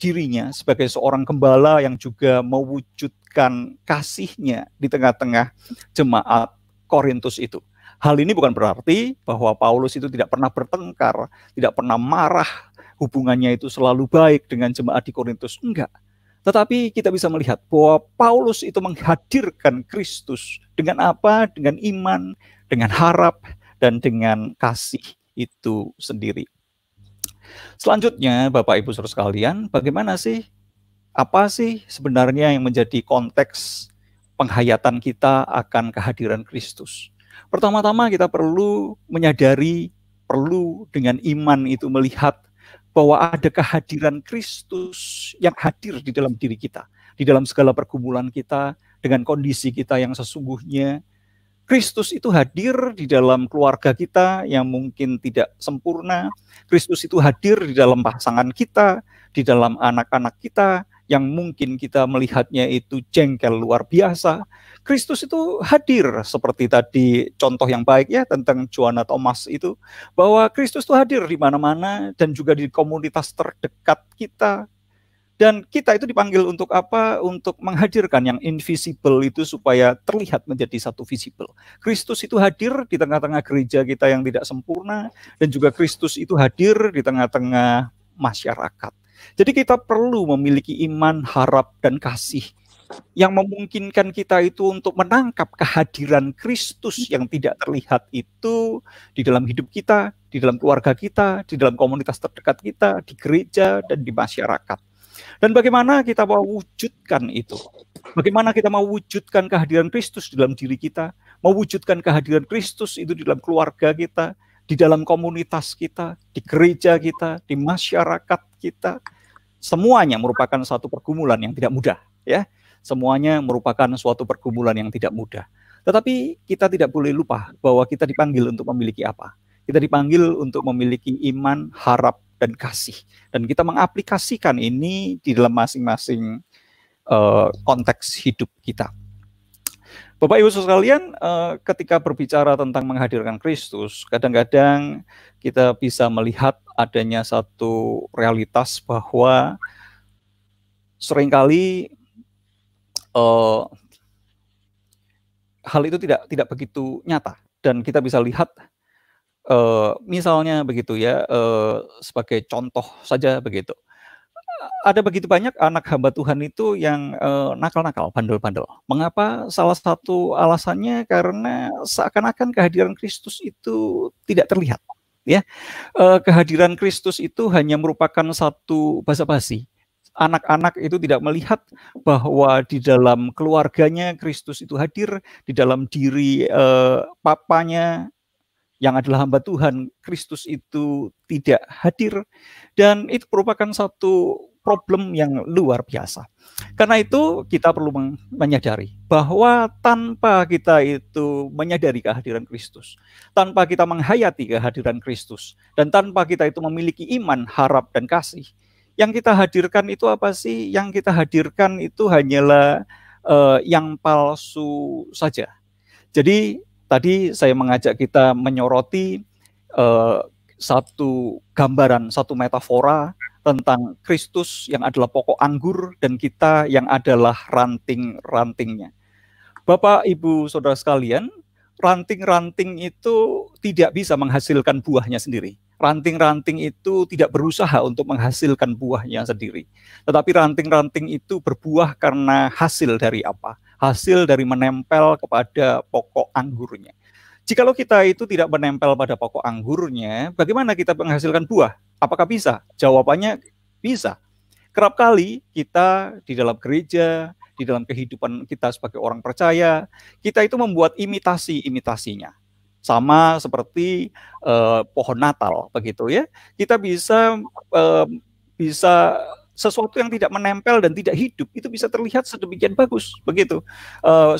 dirinya sebagai seorang gembala yang juga mewujudkan kasihnya di tengah-tengah jemaat Korintus itu. Hal ini bukan berarti bahwa Paulus itu tidak pernah bertengkar, tidak pernah marah, hubungannya itu selalu baik dengan jemaat di Korintus. Enggak. Tetapi kita bisa melihat bahwa Paulus itu menghadirkan Kristus dengan apa? Dengan iman, dengan harap, dan dengan kasih itu sendiri. Selanjutnya, Bapak Ibu Saudara sekalian, bagaimana sih? Apa sih sebenarnya yang menjadi konteks penghayatan kita akan kehadiran Kristus? Pertama-tama kita perlu menyadari, perlu dengan iman itu melihat bahwa ada kehadiran Kristus yang hadir di dalam diri kita, di dalam segala pergumulan kita, dengan kondisi kita yang sesungguhnya. Kristus itu hadir di dalam keluarga kita yang mungkin tidak sempurna. Kristus itu hadir di dalam pasangan kita, di dalam anak-anak kita yang mungkin kita melihatnya itu jengkel luar biasa. Kristus itu hadir seperti tadi contoh yang baik ya tentang Joanna Thomas itu, bahwa Kristus itu hadir di mana-mana dan juga di komunitas terdekat kita. Dan kita itu dipanggil untuk apa? Untuk menghadirkan yang invisible itu supaya terlihat menjadi satu visible. Kristus itu hadir di tengah-tengah gereja kita yang tidak sempurna, dan juga Kristus itu hadir di tengah-tengah masyarakat. Jadi kita perlu memiliki iman, harap, dan kasih yang memungkinkan kita itu untuk menangkap kehadiran Kristus yang tidak terlihat itu di dalam hidup kita, di dalam keluarga kita, di dalam komunitas terdekat kita, di gereja, dan di masyarakat. Dan bagaimana kita mau wujudkan itu? Bagaimana kita mau wujudkan kehadiran Kristus di dalam diri kita, mewujudkan kehadiran Kristus itu di dalam keluarga kita, di dalam komunitas kita, di gereja kita, di masyarakat kita. Semuanya merupakan satu pergumulan yang tidak mudah, ya. Semuanya merupakan suatu pergumulan yang tidak mudah. Tetapi kita tidak boleh lupa bahwa kita dipanggil untuk memiliki apa? Kita dipanggil untuk memiliki iman, harap, dan kasih. Dan kita mengaplikasikan ini di dalam masing-masing konteks hidup kita. Bapak Ibu sekalian, ketika berbicara tentang menghadirkan Kristus, kadang-kadang kita bisa melihat adanya satu realitas bahwa seringkali hal itu tidak begitu nyata, dan kita bisa lihat misalnya begitu ya, sebagai contoh saja begitu. Ada begitu banyak anak hamba Tuhan itu yang nakal-nakal, bandel-bandel. Mengapa? Salah satu alasannya karena seakan-akan kehadiran Kristus itu tidak terlihat. Ya, kehadiran Kristus itu hanya merupakan satu basa-basi. Anak-anak itu tidak melihat bahwa di dalam keluarganya Kristus itu hadir, di dalam diri papanya yang adalah hamba Tuhan, Kristus itu tidak hadir, dan itu merupakan satu problem yang luar biasa. Karena itu kita perlu menyadari bahwa tanpa kita itu menyadari kehadiran Kristus, tanpa kita menghayati kehadiran Kristus, dan tanpa kita itu memiliki iman, harap, dan kasih, yang kita hadirkan itu apa sih? Yang kita hadirkan itu hanyalah yang palsu saja. Jadi tadi saya mengajak kita menyoroti satu gambaran, satu metafora tentang Kristus yang adalah pokok anggur dan kita yang adalah ranting-rantingnya. Bapak, Ibu, Saudara sekalian, ranting-ranting itu tidak bisa menghasilkan buahnya sendiri. Ranting-ranting itu tidak berusaha untuk menghasilkan buahnya sendiri. Tetapi ranting-ranting itu berbuah karena hasil dari apa? Hasil dari menempel kepada pokok anggurnya. Jikalau kita itu tidak menempel pada pokok anggurnya, bagaimana kita menghasilkan buah? Apakah bisa? Jawabannya bisa. Kerap kali kita di dalam gereja, di dalam kehidupan kita sebagai orang percaya, kita itu membuat imitasi-imitasinya. Sama seperti pohon Natal, begitu ya. Kita bisa sesuatu yang tidak menempel dan tidak hidup itu bisa terlihat sedemikian bagus, begitu.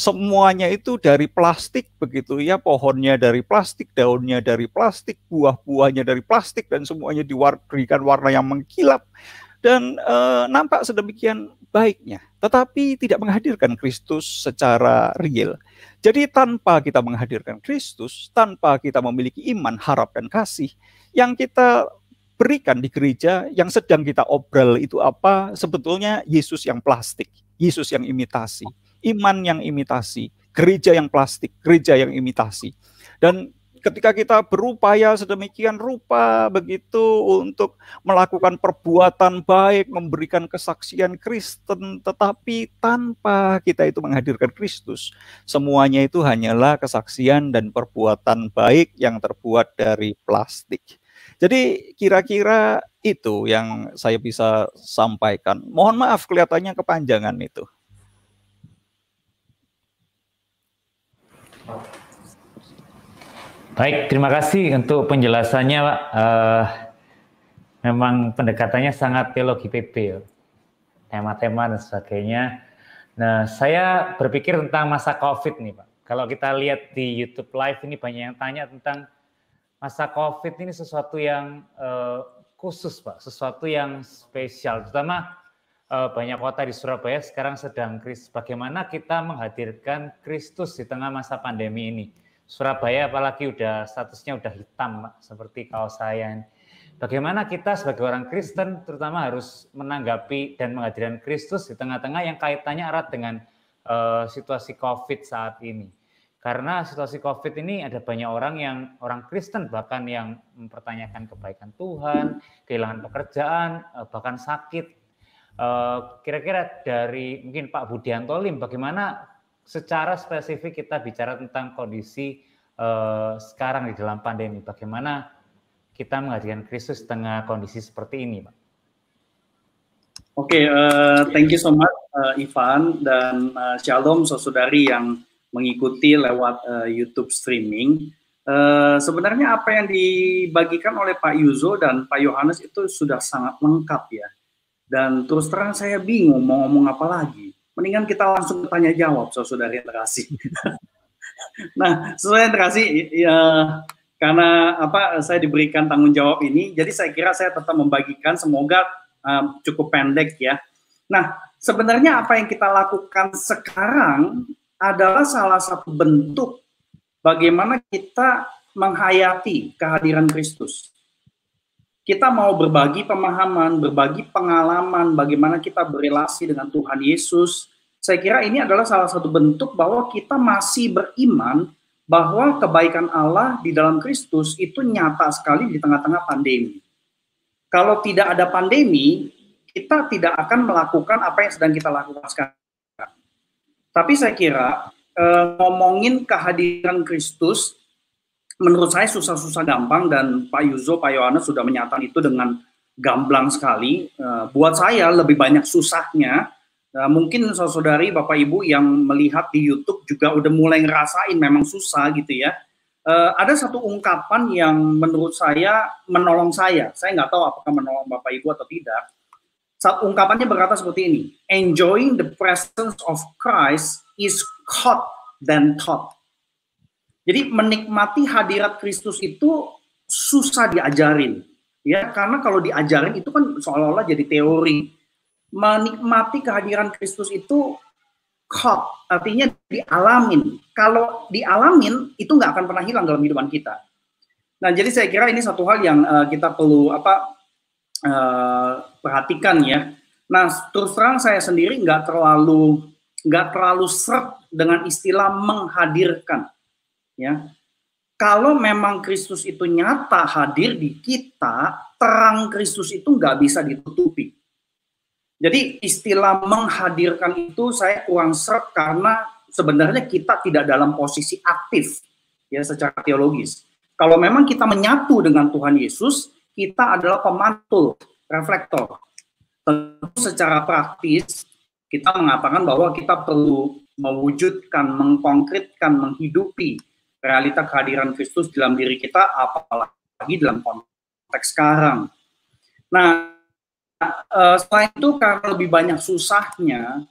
Semuanya itu dari plastik, begitu ya. Pohonnya dari plastik, daunnya dari plastik, buah-buahnya dari plastik, dan semuanya diberikan warna yang mengkilap dan nampak sedemikian baiknya, tetapi tidak menghadirkan Kristus secara real. Jadi tanpa kita menghadirkan Kristus, tanpa kita memiliki iman, harap, dan kasih, yang kita berikan di gereja, yang sedang kita obral itu apa? Sebetulnya Yesus yang plastik, Yesus yang imitasi, iman yang imitasi, gereja yang plastik, gereja yang imitasi. Dan ketika kita berupaya sedemikian rupa begitu untuk melakukan perbuatan baik, memberikan kesaksian Kristen, tetapi tanpa kita itu menghadirkan Kristus, semuanya itu hanyalah kesaksian dan perbuatan baik yang terbuat dari plastik. Jadi kira-kira itu yang saya bisa sampaikan. Mohon maaf kelihatannya kepanjangan itu. Baik, terima kasih untuk penjelasannya, Pak. Memang pendekatannya sangat teologi PP, ya. Tema-tema dan sebagainya. Nah, saya berpikir tentang masa COVID nih, Pak. Kalau kita lihat di YouTube Live ini banyak yang tanya tentang masa COVID ini sesuatu yang khusus, Pak. Sesuatu yang spesial. Terutama banyak kota di Surabaya sekarang sedang krisis. Bagaimana kita menghadirkan Kristus di tengah masa pandemi ini? Surabaya apalagi statusnya udah hitam, Pak, seperti kaos saya ini. Bagaimana kita sebagai orang Kristen terutama harus menanggapi dan menghadirkan Kristus di tengah-tengah yang kaitannya erat dengan situasi COVID saat ini. Karena situasi COVID ini ada banyak orang Kristen bahkan yang mempertanyakan kebaikan Tuhan, kehilangan pekerjaan, bahkan sakit. Kira-kira dari mungkin Pak Budianto Lim, bagaimana secara spesifik kita bicara tentang kondisi sekarang di dalam pandemi, bagaimana kita menghadirkan Kristus tengah kondisi seperti ini, Pak? Oke, thank you so much Ivan dan Shalom saudari yang mengikuti lewat YouTube streaming. Sebenarnya apa yang dibagikan oleh Pak Yuzo dan Pak Yohanes itu sudah sangat lengkap ya. Dan terus terang saya bingung mau ngomong apa lagi. Mendingan kita langsung tanya jawab, saudari yang terkasih. Nah, saudari yang terkasih, ya, karena saya diberikan tanggung jawab ini, jadi saya kira saya tetap membagikan, semoga cukup pendek ya. Nah, sebenarnya apa yang kita lakukan sekarang adalah salah satu bentuk bagaimana kita menghayati kehadiran Kristus. Kita mau berbagi pemahaman, berbagi pengalaman, bagaimana kita berelasi dengan Tuhan Yesus. Saya kira ini adalah salah satu bentuk bahwa kita masih beriman bahwa kebaikan Allah di dalam Kristus itu nyata sekali di tengah-tengah pandemi. Kalau tidak ada pandemi, kita tidak akan melakukan apa yang sedang kita lakukan sekarang. Tapi saya kira ngomongin kehadiran Kristus menurut saya susah-susah gampang, dan Pak Yuzo, Pak Yohanes sudah menyatakan itu dengan gamblang sekali. Buat saya lebih banyak susahnya. Mungkin saudari, Bapak Ibu yang melihat di YouTube juga udah mulai ngerasain memang susah gitu ya. Ada satu ungkapan yang menurut saya menolong saya. Saya nggak tahu apakah menolong Bapak Ibu atau tidak. Ungkapannya berkata seperti ini: enjoying the presence of Christ is caught than taught. Jadi menikmati hadirat Kristus itu susah diajarin, ya, karena kalau diajarin itu kan seolah-olah jadi teori. Menikmati kehadiran Kristus itu caught, artinya dialamin. Kalau dialamin itu nggak akan pernah hilang dalam kehidupan kita. Nah, jadi saya kira ini satu hal yang kita perlu perhatikan ya. Nah, terus terang saya sendiri nggak terlalu seret dengan istilah menghadirkan. Ya, kalau memang Kristus itu nyata hadir di kita, terang Kristus itu nggak bisa ditutupi. Jadi istilah menghadirkan itu saya kurang seret karena sebenarnya kita tidak dalam posisi aktif ya secara teologis. Kalau memang kita menyatu dengan Tuhan Yesus, kita adalah pemantul, reflektor. Tentu secara praktis kita mengatakan bahwa kita perlu mewujudkan, mengkonkretkan, menghidupi realita kehadiran Kristus dalam diri kita, apalagi dalam konteks sekarang. Nah, selain itu karena lebih banyak susahnya,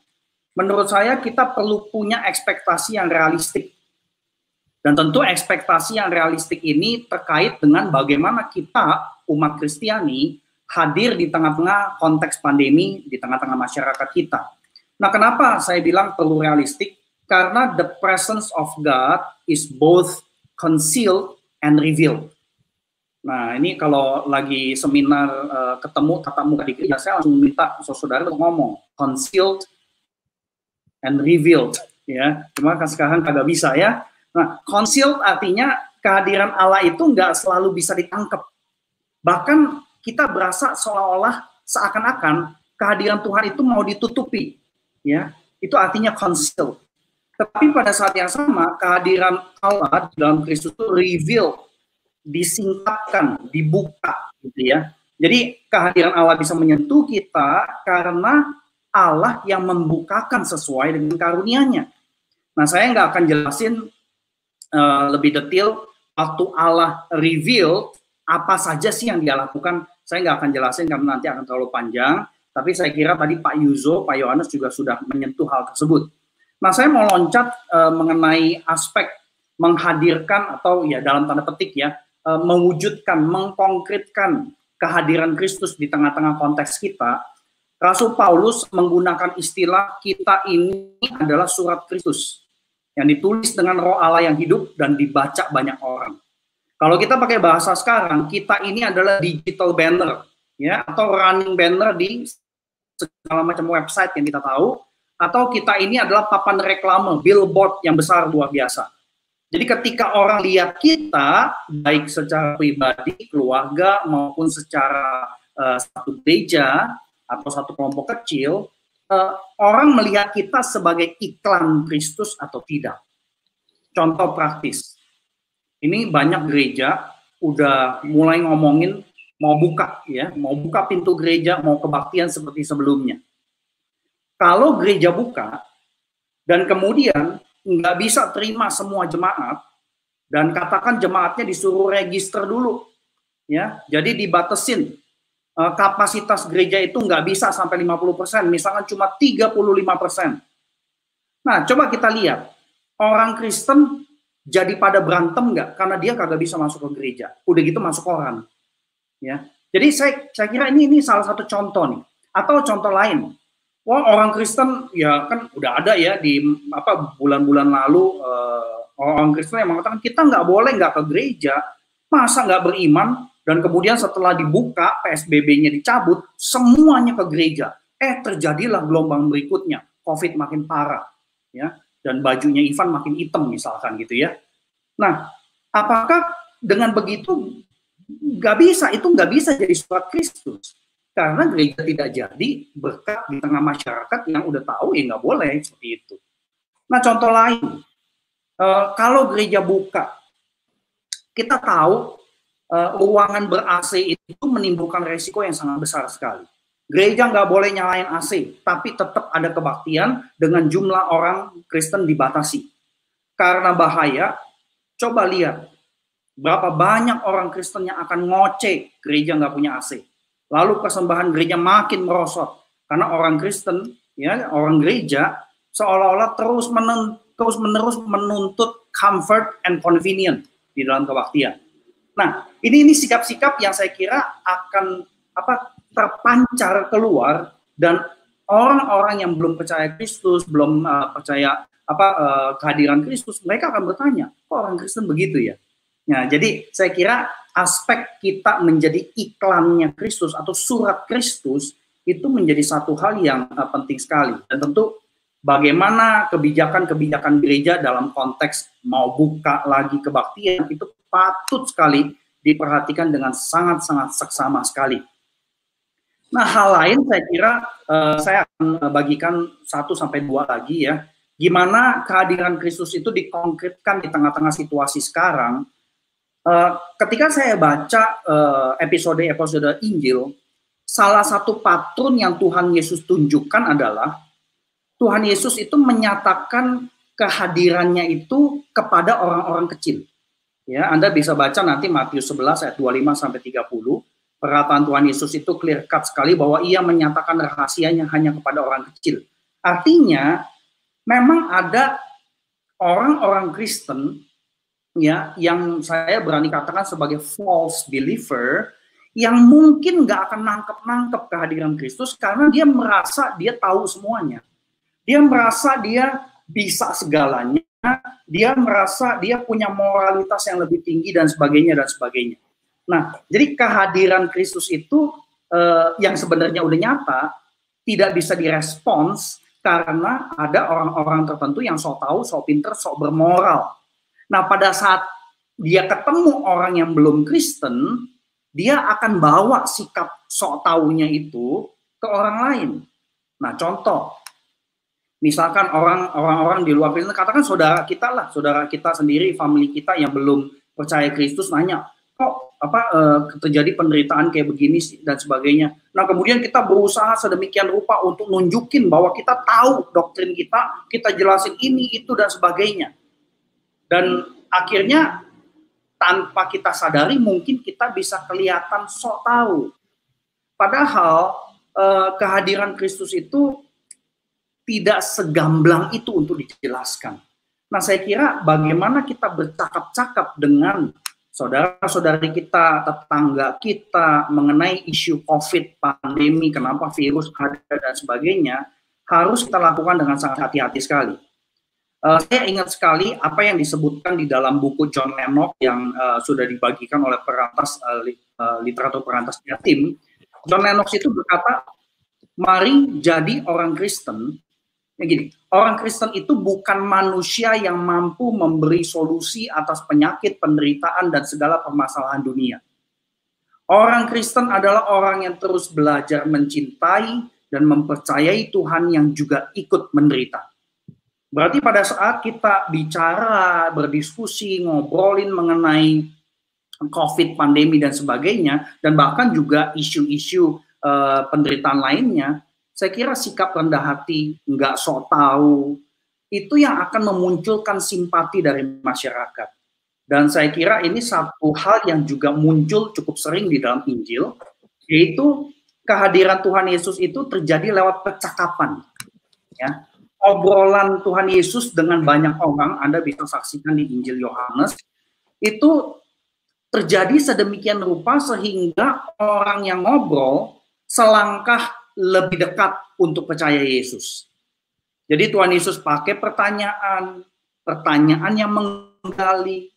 menurut saya kita perlu punya ekspektasi yang realistik. Dan tentu ekspektasi yang realistik ini terkait dengan bagaimana kita, umat Kristiani, hadir di tengah-tengah konteks pandemi, di tengah-tengah masyarakat kita. Nah, kenapa saya bilang perlu realistik? Karena the presence of God is both concealed and revealed. Nah, ini kalau lagi seminar ketemu tatap muka di gereja, saya langsung minta saudara untuk ngomong concealed and revealed, ya. Cuma kan sekarang kagak bisa ya. Nah, concealed artinya kehadiran Allah itu nggak selalu bisa ditangkap. Bahkan kita berasa seolah-olah seakan-akan kehadiran Tuhan itu mau ditutupi, ya. Itu artinya concealed. Tetapi pada saat yang sama kehadiran Allah dalam Kristus itu reveal, disingkapkan, dibuka, gitu ya. Jadi kehadiran Allah bisa menyentuh kita karena Allah yang membukakan sesuai dengan karunia-Nya. Nah, saya nggak akan jelasin lebih detail waktu Allah reveal apa saja sih yang dia lakukan. Saya nggak akan jelasin karena nanti akan terlalu panjang. Tapi saya kira tadi Pak Yuzo, Pak Yohanes juga sudah menyentuh hal tersebut. Nah, saya mau loncat mengenai aspek menghadirkan atau ya dalam tanda petik ya, mewujudkan, mengkonkretkan kehadiran Kristus di tengah-tengah konteks kita. Rasul Paulus menggunakan istilah kita ini adalah surat Kristus yang ditulis dengan Roh Allah yang hidup dan dibaca banyak orang. Kalau kita pakai bahasa sekarang, kita ini adalah digital banner, ya, atau running banner di segala macam website yang kita tahu, atau kita ini adalah papan reklame, billboard yang besar luar biasa. Jadi ketika orang lihat kita, baik secara pribadi, keluarga, maupun secara satu gereja atau satu kelompok kecil, orang melihat kita sebagai iklan Kristus atau tidak. Contoh praktis, ini banyak gereja udah mulai ngomongin mau buka pintu gereja, mau kebaktian seperti sebelumnya. Kalau gereja buka dan kemudian nggak bisa terima semua jemaat, dan katakan jemaatnya disuruh register dulu, ya, jadi dibatasin kapasitas gereja itu nggak bisa sampai 50%, misalkan cuma 35%. Nah, coba kita lihat, orang Kristen jadi pada berantem nggak? Karena dia kagak bisa masuk ke gereja, udah gitu masuk koran, ya. Jadi saya kira ini salah satu contoh nih, atau contoh lain. Wah, orang Kristen ya kan udah ada ya di bulan-bulan lalu orang Kristen yang mengatakan kita nggak boleh nggak ke gereja, masa nggak beriman, dan kemudian setelah dibuka PSBB-nya dicabut, semuanya ke gereja. Terjadilah gelombang berikutnya, COVID makin parah, ya, dan bajunya Ivan makin hitam misalkan gitu ya. Nah, apakah dengan begitu nggak bisa jadi surat Kristus? Karena gereja tidak jadi berkat di tengah masyarakat yang udah tahu ya nggak boleh seperti itu. Nah, contoh lain, kalau gereja buka, kita tahu ruangan ber-AC itu menimbulkan resiko yang sangat besar sekali. Gereja nggak boleh nyalain AC, tapi tetap ada kebaktian dengan jumlah orang Kristen dibatasi. Karena bahaya, coba lihat berapa banyak orang Kristen yang akan ngoceh gereja nggak punya AC. Lalu persembahan gereja makin merosot karena orang Kristen, ya, orang gereja seolah-olah terus-menerus menuntut comfort and convenience di dalam kebaktian. Nah, ini sikap-sikap yang saya kira akan terpancar keluar, dan orang-orang yang belum percaya Kristus, belum percaya kehadiran Kristus, mereka akan bertanya, kok orang Kristen begitu ya? Nah, jadi saya kira aspek kita menjadi iklannya Kristus atau surat Kristus itu menjadi satu hal yang penting sekali. Dan tentu bagaimana kebijakan-kebijakan gereja dalam konteks mau buka lagi kebaktian itu patut sekali diperhatikan dengan sangat-sangat seksama sekali. Nah, hal lain saya kira saya akan bagikan 1-2 lagi ya. Gimana kehadiran Kristus itu dikonkretkan di tengah-tengah situasi sekarang. Ketika saya baca episode Injil, salah satu patron yang Tuhan Yesus tunjukkan adalah Tuhan Yesus itu menyatakan kehadirannya itu kepada orang-orang kecil. Ya, Anda bisa baca nanti Matius 11 ayat 25-30. Perkataan Tuhan Yesus itu clear cut sekali bahwa ia menyatakan rahasianya hanya kepada orang kecil. Artinya memang ada orang-orang Kristen, ya, yang saya berani katakan sebagai false believer, yang mungkin nggak akan nangkep kehadiran Kristus karena dia merasa dia tahu semuanya. Dia merasa dia bisa segalanya, dia merasa dia punya moralitas yang lebih tinggi dan sebagainya dan sebagainya. Nah, jadi kehadiran Kristus itu yang sebenarnya udah nyata tidak bisa direspons karena ada orang-orang tertentu yang sok tahu, sok pinter, sok bermoral. Nah, pada saat dia ketemu orang yang belum Kristen, dia akan bawa sikap sok taunya itu ke orang lain. Nah, contoh, misalkan orang-orang di luar Kristen, katakan saudara kita sendiri, family kita yang belum percaya Kristus nanya, kok terjadi penderitaan kayak begini dan sebagainya. Nah, kemudian kita berusaha sedemikian rupa untuk nunjukin bahwa kita tahu doktrin kita jelasin ini, itu, dan sebagainya. Dan akhirnya tanpa kita sadari mungkin kita bisa kelihatan sok tahu. Padahal kehadiran Kristus itu tidak segamblang itu untuk dijelaskan. Nah, saya kira bagaimana kita bercakap-cakap dengan saudara-saudari kita, tetangga kita mengenai isu COVID, pandemi, kenapa virus ada dan sebagainya, harus kita lakukan dengan sangat hati-hati sekali. Saya ingat sekali apa yang disebutkan di dalam buku John Lennox yang sudah dibagikan oleh perantas literatur perantas yatim. John Lennox itu berkata, mari jadi orang Kristen Ya gini, orang Kristen itu bukan manusia yang mampu memberi solusi atas penyakit, penderitaan, dan segala permasalahan dunia. Orang Kristen adalah orang yang terus belajar mencintai dan mempercayai Tuhan yang juga ikut menderita. Berarti pada saat kita bicara, berdiskusi, ngobrolin mengenai COVID, pandemi, dan sebagainya, dan bahkan juga isu-isu penderitaan lainnya, saya kira sikap rendah hati, nggak sok tahu, itu yang akan memunculkan simpati dari masyarakat. Dan saya kira ini satu hal yang juga muncul cukup sering di dalam Injil, yaitu kehadiran Tuhan Yesus itu terjadi lewat percakapan. Ya. Obrolan Tuhan Yesus dengan banyak orang, Anda bisa saksikan di Injil Yohanes, itu terjadi sedemikian rupa sehingga orang yang ngobrol selangkah lebih dekat untuk percaya Yesus. Jadi Tuhan Yesus pakai pertanyaan yang menggali,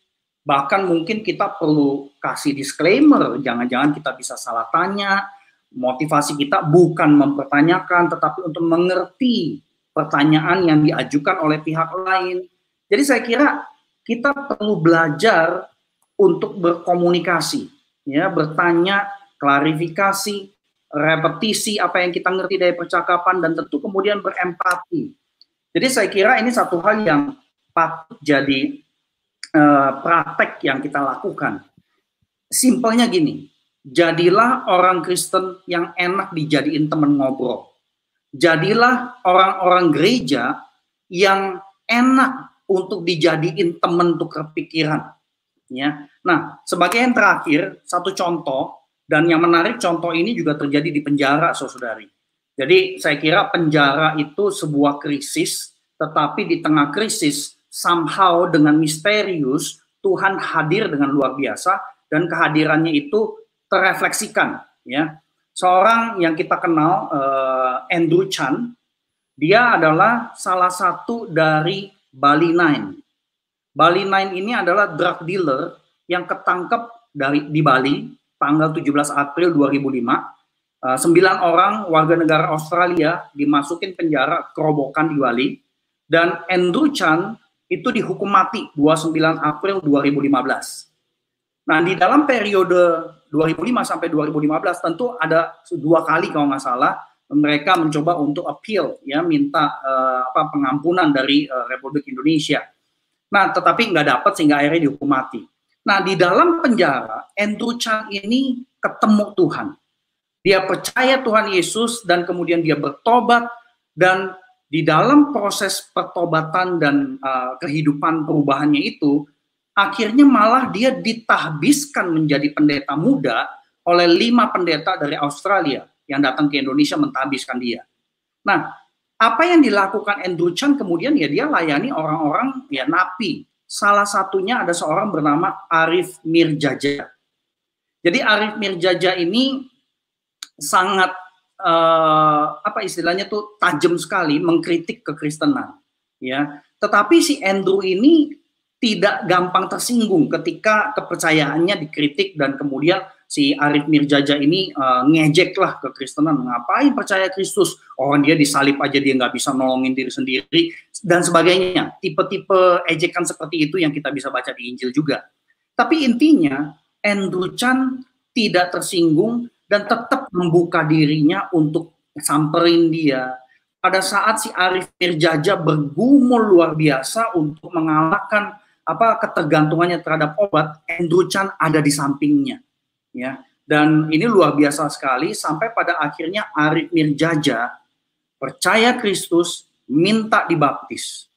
bahkan mungkin kita perlu kasih disclaimer, jangan-jangan kita bisa salah tanya, motivasi kita bukan mempertanyakan, tetapi untuk mengerti pertanyaan yang diajukan oleh pihak lain. Jadi saya kira kita perlu belajar untuk berkomunikasi, ya, bertanya, klarifikasi, repetisi apa yang kita ngerti dari percakapan, dan tentu kemudian berempati. Jadi saya kira ini satu hal yang patut jadi praktek yang kita lakukan. Simpelnya gini, jadilah orang Kristen yang enak dijadiin teman ngobrol. Jadilah orang-orang gereja yang enak untuk dijadiin teman tukar pikiran. Ya. Nah, sebagai yang terakhir, satu contoh. Dan yang menarik, contoh ini juga terjadi di penjara, saudari. Jadi saya kira penjara itu sebuah krisis, tetapi di tengah krisis, somehow dengan misterius, Tuhan hadir dengan luar biasa, dan kehadirannya itu terefleksikan. Ya. Seorang yang kita kenal, Andrew Chan, dia adalah salah satu dari Bali Nine. Bali Nine ini adalah drug dealer yang ketangkep di Bali, tanggal 17 April 2005, 9 orang warga negara Australia dimasukin penjara kerobokan di Bali, dan Andrew Chan itu dihukum mati 29 April 2015. Nah, di dalam periode 2005 sampai 2015 tentu ada 2 kali kalau nggak salah mereka mencoba untuk appeal, ya, minta pengampunan dari Republik Indonesia. Nah, tetapi nggak dapat sehingga akhirnya dihukum mati. Nah, di dalam penjara, Andrew Chan ini ketemu Tuhan. Dia percaya Tuhan Yesus dan kemudian dia bertobat, dan di dalam proses pertobatan dan kehidupan perubahannya itu, akhirnya malah dia ditahbiskan menjadi pendeta muda oleh 5 pendeta dari Australia yang datang ke Indonesia mentahbiskan dia. Nah, apa yang dilakukan Andrew Chan kemudian, ya dia layani orang-orang, ya, napi. Salah satunya ada seorang bernama Arif Mirjaja. Jadi Arif Mirjaja ini sangat istilahnya tuh tajam sekali mengkritik kekristenan, ya. Tetapi si Andrew ini tidak gampang tersinggung ketika kepercayaannya dikritik, dan kemudian si Arif Mirjaja ini ngejek lah kekristenan, ngapain percaya Kristus, orang dia disalib aja dia nggak bisa nolongin diri sendiri, dan sebagainya. Tipe-tipe ejekan seperti itu yang kita bisa baca di Injil juga. Tapi intinya Andrew Chan tidak tersinggung dan tetap membuka dirinya untuk samperin dia. Pada saat si Arif Mirjaja bergumul luar biasa untuk mengalahkan ketergantungannya terhadap obat, Andrew Chan ada di sampingnya, ya. Dan ini luar biasa sekali sampai pada akhirnya Arif Mirjaja percaya Kristus, minta dibaptis.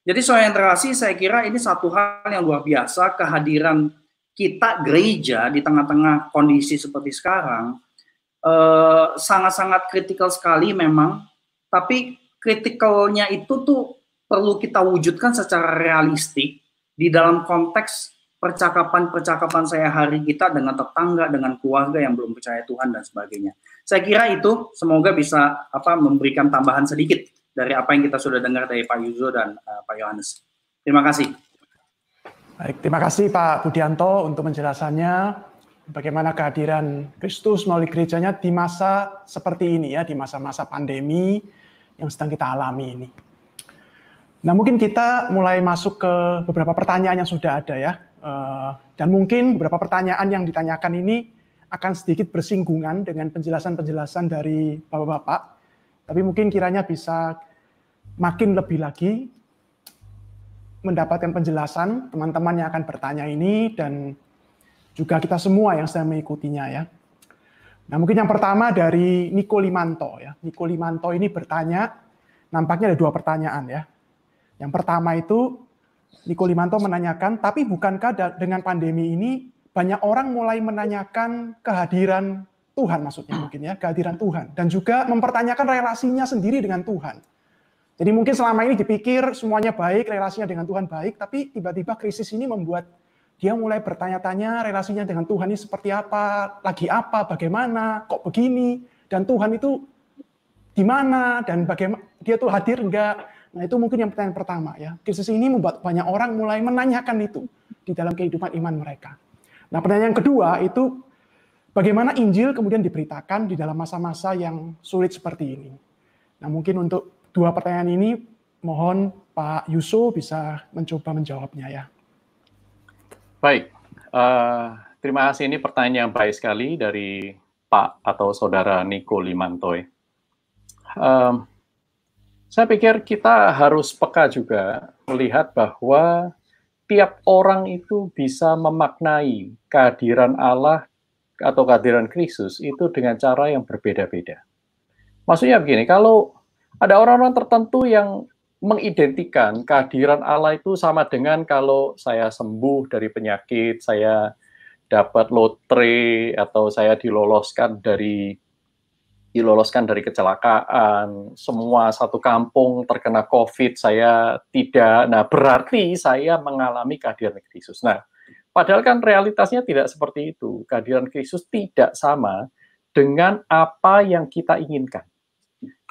Jadi saudara yang terkasih, saya kira ini satu hal yang luar biasa, kehadiran kita gereja di tengah-tengah kondisi seperti sekarang sangat-sangat kritikal sekali memang, tapi kritikalnya itu tuh perlu kita wujudkan secara realistik di dalam konteks percakapan-percakapan sehari-hari kita dengan tetangga, dengan keluarga yang belum percaya Tuhan dan sebagainya. Saya kira itu semoga bisa memberikan tambahan sedikit dari apa yang kita sudah dengar dari Pak Yuzo dan Pak Yohanes. Terima kasih. Baik, terima kasih Pak Budianto untuk penjelasannya bagaimana kehadiran Kristus melalui gerejanya di masa seperti ini, ya, di masa-masa pandemi, yang sedang kita alami ini. Nah, mungkin kita mulai masuk ke beberapa pertanyaan yang sudah ada ya. Dan mungkin beberapa pertanyaan yang ditanyakan ini akan sedikit bersinggungan dengan penjelasan-penjelasan dari Bapak-Bapak. Tapi mungkin kiranya bisa makin lebih lagi mendapatkan penjelasan teman-teman yang akan bertanya ini dan juga kita semua yang sedang mengikutinya ya. Nah, mungkin yang pertama dari Niko Limanto ya. Niko Limanto ini bertanya, nampaknya ada 2 pertanyaan ya. Yang pertama itu Niko Limanto menanyakan, tapi bukankah dengan pandemi ini banyak orang mulai menanyakan kehadiran Tuhan, maksudnya mungkin ya, kehadiran Tuhan, dan juga mempertanyakan relasinya sendiri dengan Tuhan. Jadi mungkin selama ini dipikir semuanya baik, relasinya dengan Tuhan baik, tapi tiba-tiba krisis ini membuat dia mulai bertanya-tanya relasinya dengan Tuhan ini seperti apa, lagi apa, bagaimana, kok begini, dan Tuhan itu di mana, dan bagaimana dia tuh hadir enggak. Nah, itu mungkin yang pertanyaan pertama ya. Krisis ini membuat banyak orang mulai menanyakan itu di dalam kehidupan iman mereka. Nah, pertanyaan yang kedua itu bagaimana Injil kemudian diberitakan di dalam masa-masa yang sulit seperti ini. Nah, mungkin untuk 2 pertanyaan ini mohon Pak Yuso bisa mencoba menjawabnya ya. Baik, terima kasih. Ini pertanyaan yang baik sekali dari Pak atau Saudara Niko Limanto. Saya pikir kita harus peka juga melihat bahwa tiap orang itu bisa memaknai kehadiran Allah atau kehadiran Kristus itu dengan cara yang berbeda-beda. Maksudnya begini, kalau ada orang-orang tertentu yang mengidentikan kehadiran Allah itu sama dengan kalau saya sembuh dari penyakit, saya dapat lotre, atau saya diloloskan dari kecelakaan, semua satu kampung terkena COVID, saya tidak. Nah, berarti saya mengalami kehadiran Kristus. Nah, padahal kan realitasnya tidak seperti itu. Kehadiran Kristus tidak sama dengan apa yang kita inginkan.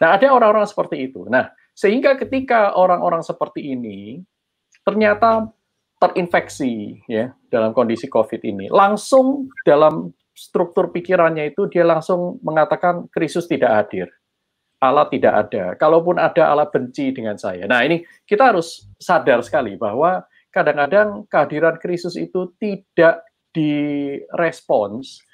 Nah, ada orang-orang seperti itu. Nah, sehingga ketika orang-orang seperti ini ternyata terinfeksi ya dalam kondisi COVID ini, langsung dalam struktur pikirannya itu dia langsung mengatakan Kristus tidak hadir, Allah tidak ada. Kalaupun ada, Allah benci dengan saya. Nah, ini kita harus sadar sekali bahwa kadang-kadang kehadiran Kristus itu tidak direspons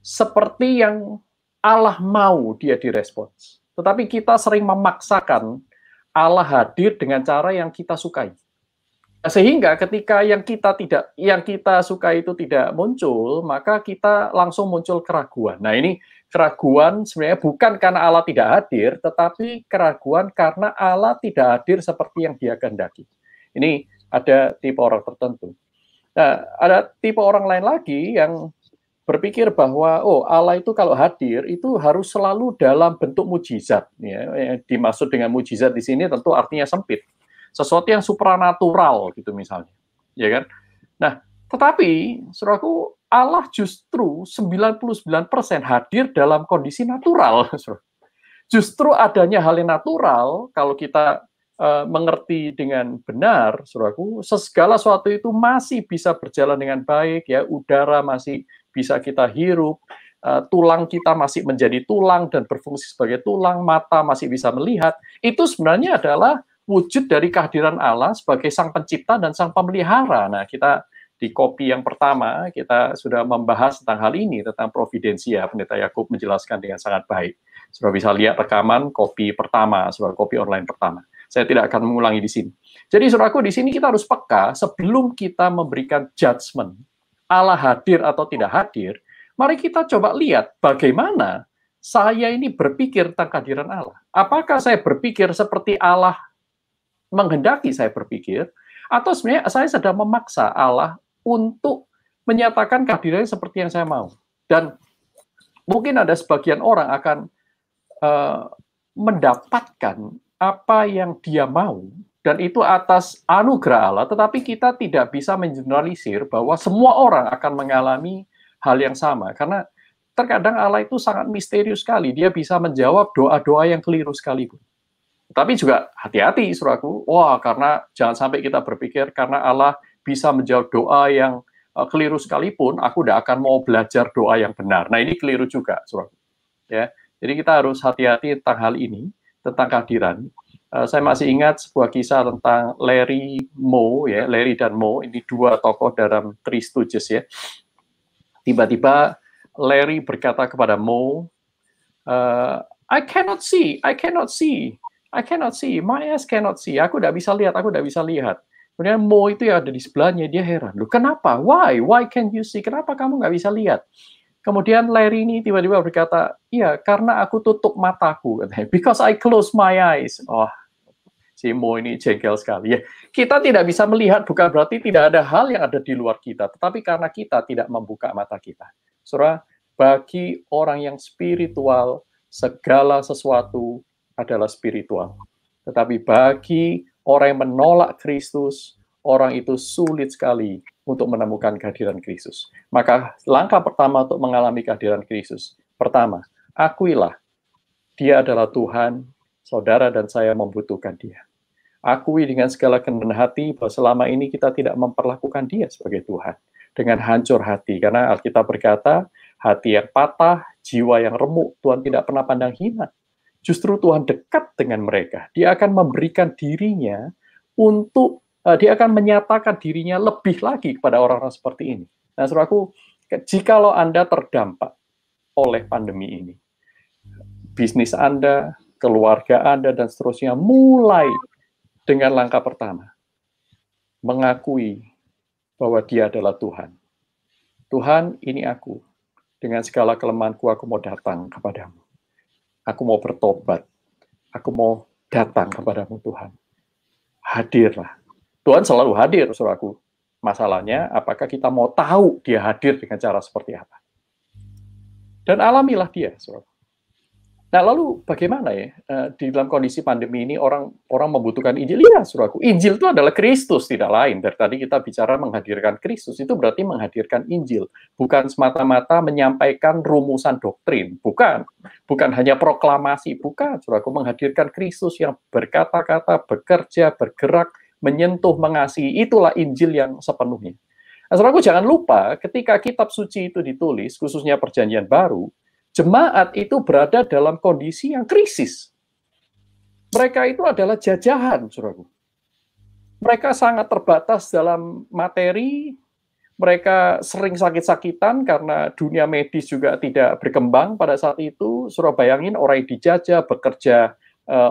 seperti yang Allah mau dia direspons. Tetapi kita sering memaksakan Allah hadir dengan cara yang kita sukai. Sehingga ketika yang kita suka itu tidak muncul, maka kita langsung muncul keraguan. Nah, ini keraguan sebenarnya bukan karena Allah tidak hadir, tetapi keraguan karena Allah tidak hadir seperti yang Dia kehendaki. Ini ada tipe orang tertentu. Nah, ada tipe orang lain lagi yang berpikir bahwa Allah itu kalau hadir itu harus selalu dalam bentuk mujizat. Ya, yang dimaksud dengan mujizat di sini tentu artinya sempit. Sesuatu yang supranatural gitu misalnya, ya kan? Nah, tetapi saudaraku, Allah justru 99% hadir dalam kondisi natural. Justru adanya hal yang natural, kalau kita mengerti dengan benar, saudaraku, segala sesuatu itu masih bisa berjalan dengan baik, ya, udara masih bisa kita hirup, tulang kita masih menjadi tulang dan berfungsi sebagai tulang, mata masih bisa melihat. Itu sebenarnya adalah wujud dari kehadiran Allah sebagai sang pencipta dan sang pemelihara. Nah, kita di kopi yang pertama, kita sudah membahas tentang hal ini, tentang providensia. Pendeta Yakub menjelaskan dengan sangat baik. Sudah bisa lihat rekaman kopi pertama, sudah kopi online pertama. Saya tidak akan mengulangi di sini. Jadi, saudaraku, di sini kita harus peka sebelum kita memberikan judgement, Allah hadir atau tidak hadir, mari kita coba lihat bagaimana saya ini berpikir tentang kehadiran Allah. Apakah saya berpikir seperti Allah menghendaki saya berpikir, atau sebenarnya saya sedang memaksa Allah untuk menyatakan kehadirannya seperti yang saya mau. Dan mungkin ada sebagian orang akan mendapatkan apa yang dia mau, dan itu atas anugerah Allah, tetapi kita tidak bisa mengeneralisir bahwa semua orang akan mengalami hal yang sama, karena terkadang Allah itu sangat misterius sekali, dia bisa menjawab doa-doa yang keliru sekalipun. Tapi juga hati-hati, saudaraku. Karena jangan sampai kita berpikir karena Allah bisa menjawab doa yang keliru sekalipun, aku tidak akan mau belajar doa yang benar. Nah, ini keliru juga, saudaraku. Ya, jadi kita harus hati-hati tentang hal ini. tentang kehadiran. Saya masih ingat sebuah kisah tentang Larry dan Moe, ini dua tokoh dalam Three Stooges ya. Tiba-tiba Larry berkata kepada Moe, I cannot see, my eyes cannot see, aku tidak bisa lihat. Kemudian Moe itu yang ada di sebelahnya, dia heran, loh kenapa? Why can't you see? Kenapa kamu nggak bisa lihat? Kemudian Larry ini tiba-tiba berkata, iya, karena aku tutup mataku, katanya. Because I close my eyes. Oh, si Mo ini jengkel sekali. Ya, kita tidak bisa melihat bukan berarti tidak ada hal yang ada di luar kita, tetapi karena kita tidak membuka mata kita. Saudara, bagi orang yang spiritual, segala sesuatu adalah spiritual. Tetapi bagi orang yang menolak Kristus, orang itu sulit sekali untuk menemukan kehadiran Kristus. Maka langkah pertama untuk mengalami kehadiran Kristus, pertama, akuilah Dia adalah Tuhan, saudara dan saya membutuhkan Dia. Akui dengan segala kerendahan hati bahwa selama ini kita tidak memperlakukan Dia sebagai Tuhan. Dengan hancur hati, karena Alkitab berkata, hati yang patah, jiwa yang remuk, Tuhan tidak pernah pandang hina. Justru Tuhan dekat dengan mereka. Dia akan memberikan dirinya untuk dia akan menyatakan dirinya lebih lagi kepada orang-orang seperti ini. Nah, saudaraku, jikalau Anda terdampak oleh pandemi ini, bisnis Anda, keluarga Anda, dan seterusnya, mulai dengan langkah pertama, mengakui bahwa Dia adalah Tuhan. Tuhan, ini aku. Dengan segala kelemahanku, aku mau datang kepadamu. Aku mau bertobat. Aku mau datang kepadamu, Tuhan. Hadirlah. Tuhan selalu hadir, saudaraku. Masalahnya, apakah kita mau tahu Dia hadir dengan cara seperti apa? Dan alamilah Dia, saudaraku. Nah, lalu bagaimana ya di dalam kondisi pandemi ini orang membutuhkan Injil? Iya, saudaraku. Injil itu adalah Kristus, tidak lain. Dari tadi kita bicara menghadirkan Kristus, itu berarti menghadirkan Injil. Bukan semata-mata menyampaikan rumusan doktrin. Bukan hanya proklamasi. Bukan, saudaraku. Menghadirkan Kristus yang berkata-kata, bekerja, bergerak, menyentuh, mengasihi. Itulah Injil yang sepenuhnya. Nah, saudaraku, jangan lupa ketika kitab suci itu ditulis, khususnya Perjanjian Baru, jemaat itu berada dalam kondisi yang krisis. Mereka itu adalah jajahan, saudaraku. Mereka sangat terbatas dalam materi, mereka sering sakit-sakitan karena dunia medis juga tidak berkembang pada saat itu. Saudara bayangin orang yang dijajah, bekerja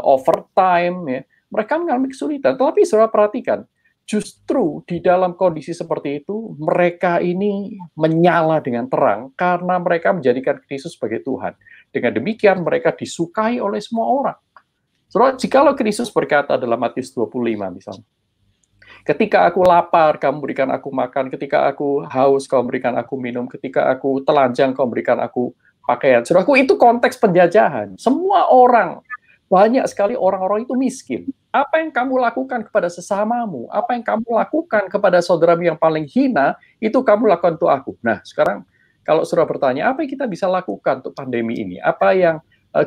overtime, ya. Mereka mengalami kesulitan. Tetapi saudara perhatikan, justru di dalam kondisi seperti itu, mereka ini menyala dengan terang karena mereka menjadikan Kristus sebagai Tuhan. Dengan demikian, mereka disukai oleh semua orang. Saudara, jikalau Kristus berkata dalam Matius 25 misalnya, ketika aku lapar, kamu berikan aku makan. Ketika aku haus, kamu berikan aku minum. Ketika aku telanjang, kamu berikan aku pakaian. Saudaraku, itu konteks penjajahan. Semua orang, banyak sekali orang-orang itu miskin. Apa yang kamu lakukan kepada sesamamu, apa yang kamu lakukan kepada saudaramu yang paling hina, itu kamu lakukan untuk aku. Nah, sekarang kalau saudara bertanya, apa yang kita bisa lakukan untuk pandemi ini? Apa yang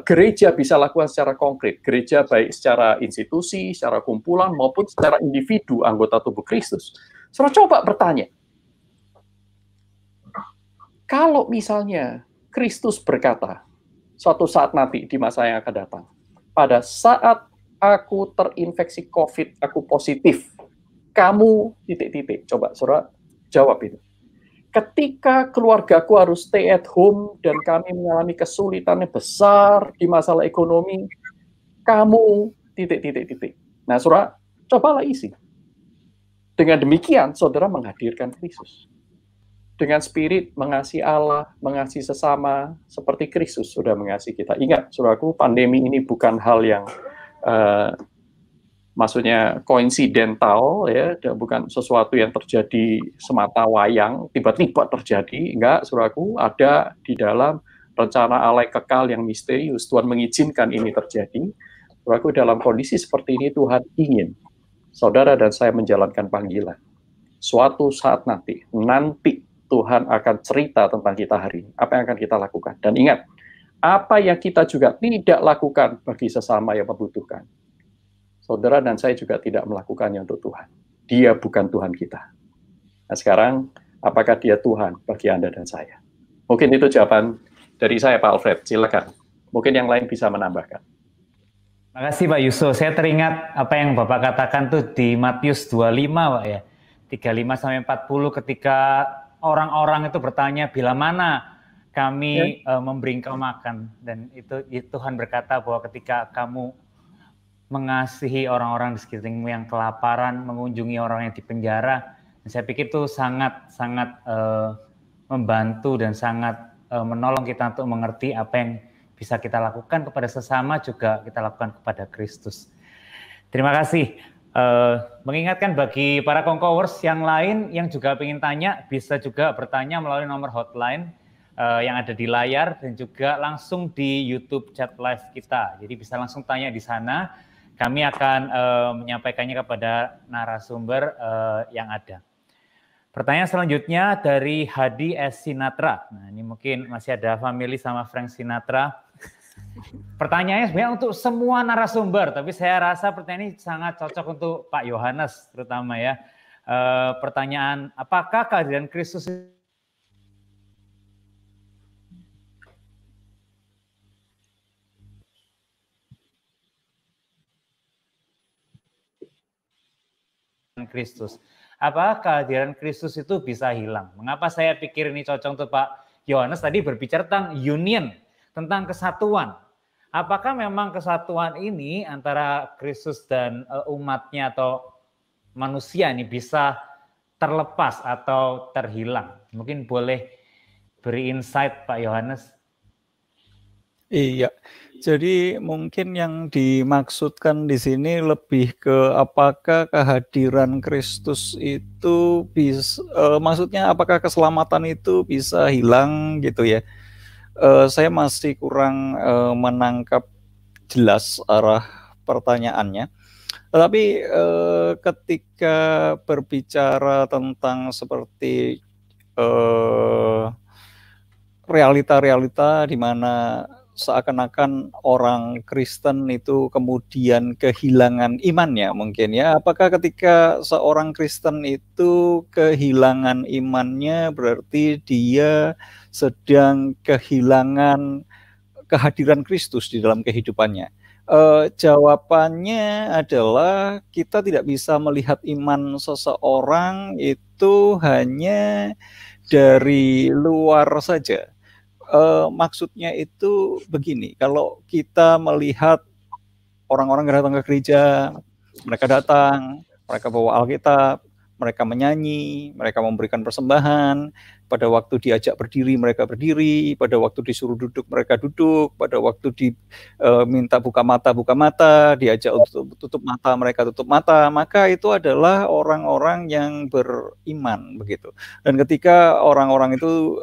gereja bisa lakukan secara konkret? Gereja baik secara institusi, secara kumpulan, maupun secara individu anggota tubuh Kristus. Saudara coba bertanya, kalau misalnya Kristus berkata, suatu saat nanti di masa yang akan datang, pada saat aku terinfeksi COVID, aku positif. Kamu titik-titik. Coba, saudara, jawab itu. Ketika keluargaku harus stay at home dan kami mengalami kesulitan yang besar di masalah ekonomi, kamu titik-titik-titik. Nah, saudara, cobalah isi. Dengan demikian, saudara menghadirkan Kristus. Dengan spirit mengasihi Allah, mengasihi sesama, seperti Kristus sudah mengasihi kita. Ingat, saudaraku, pandemi ini bukan hal yang maksudnya koinsidental, ya, dan bukan sesuatu yang terjadi semata wayang, tiba-tiba terjadi. Enggak, saudaraku, ada di dalam rencana Allah kekal yang misterius. Tuhan mengizinkan ini terjadi. Saudaraku, dalam kondisi seperti ini Tuhan ingin saudara dan saya menjalankan panggilan. Suatu saat nanti Tuhan akan cerita tentang kita hari ini, apa yang akan kita lakukan. Dan ingat, apa yang kita juga tidak lakukan bagi sesama yang membutuhkan, saudara dan saya juga tidak melakukannya untuk Tuhan. Dia bukan Tuhan kita. Nah, sekarang, apakah Dia Tuhan bagi Anda dan saya? Mungkin itu jawaban dari saya, Pak Alfred. Silakan. Mungkin yang lain bisa menambahkan. Makasih Pak Yusuf. Saya teringat apa yang Bapak katakan tuh di Matius 25 Pak ya. 35 sampai 40 ketika orang-orang itu bertanya bila mana kami memberi engkau makan, dan itu Tuhan berkata bahwa ketika kamu mengasihi orang-orang di sekitarmu yang kelaparan, mengunjungi orang yang di penjara, saya pikir itu sangat membantu dan sangat menolong kita untuk mengerti apa yang bisa kita lakukan kepada sesama, juga kita lakukan kepada Kristus. Terima kasih. Mengingatkan bagi para Conquerors yang lain yang juga ingin tanya, bisa juga bertanya melalui nomor hotline yang ada di layar, dan juga langsung di YouTube chat live kita. Jadi bisa langsung tanya di sana. Kami akan menyampaikannya kepada narasumber yang ada. Pertanyaan selanjutnya dari Hadi S. Sinatra. Nah, ini mungkin masih ada family sama Frank Sinatra. Pertanyaannya sebenarnya untuk semua narasumber, tapi saya rasa pertanyaan ini sangat cocok untuk Pak Yohanes terutama ya. Pertanyaan, apakah kehadiran Kristus Kristus? Apakah kehadiran Kristus itu bisa hilang? Mengapa saya pikir ini cocok untuk Pak Yohanes tadi berbicara tentang union, tentang kesatuan. Apakah memang kesatuan ini antara Kristus dan umatnya atau manusia ini bisa terlepas atau terhilang? Mungkin boleh beri insight Pak Yohanes. Iya, jadi mungkin yang dimaksudkan di sini lebih ke apakah kehadiran Kristus itu bisa, maksudnya apakah keselamatan itu bisa hilang gitu ya. Saya masih kurang menangkap jelas arah pertanyaannya. Tetapi ketika berbicara tentang seperti realita-realita di mana seakan-akan orang Kristen itu kemudian kehilangan imannya mungkin ya. Apakah ketika seorang Kristen itu kehilangan imannya berarti dia sedang kehilangan kehadiran Kristus di dalam kehidupannya? Jawabannya adalah kita tidak bisa melihat iman seseorang itu hanya dari luar saja. Maksudnya itu begini, kalau kita melihat orang-orang yang datang ke gereja, mereka bawa Alkitab, mereka menyanyi, mereka memberikan persembahan, pada waktu diajak berdiri mereka berdiri, pada waktu disuruh duduk mereka duduk, pada waktu diminta buka mata, diajak untuk tutup mata mereka tutup mata, maka itu adalah orang-orang yang beriman begitu. Dan ketika orang-orang itu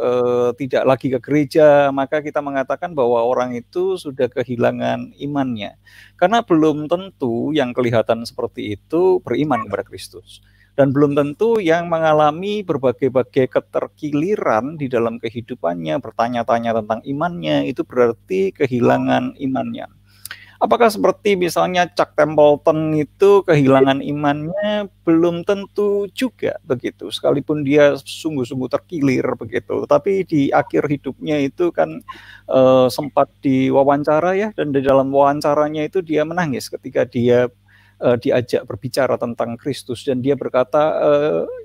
tidak lagi ke gereja, maka kita mengatakan bahwa orang itu sudah kehilangan imannya. Karena belum tentu yang kelihatan seperti itu beriman kepada Kristus. Dan belum tentu yang mengalami berbagai-bagai keterkiliran di dalam kehidupannya, bertanya-tanya tentang imannya, itu berarti kehilangan imannya. Apakah seperti misalnya Chuck Templeton itu kehilangan imannya? Belum tentu juga begitu, sekalipun dia sungguh-sungguh terkilir begitu. Tapi di akhir hidupnya itu kan sempat diwawancara ya, dan di dalam wawancaranya itu dia menangis ketika dia diajak berbicara tentang Kristus, dan dia berkata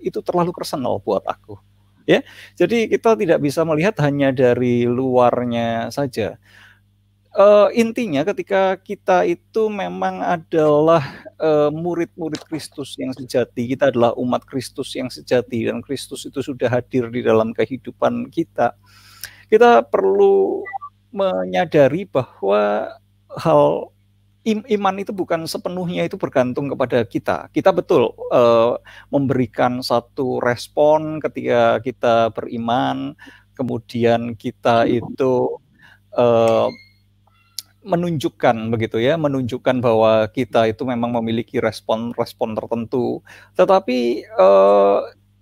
itu terlalu personal buat aku ya. Jadi kita tidak bisa melihat hanya dari luarnya saja. Intinya ketika kita itu memang adalah murid-murid Kristus yang sejati, kita adalah umat Kristus yang sejati, dan Kristus itu sudah hadir di dalam kehidupan kita, kita perlu menyadari bahwa iman itu bukan sepenuhnya itu bergantung kepada kita. Kita betul memberikan satu respon ketika kita beriman, kemudian kita itu menunjukkan begitu ya, menunjukkan bahwa kita itu memang memiliki respon-respon tertentu. Tetapi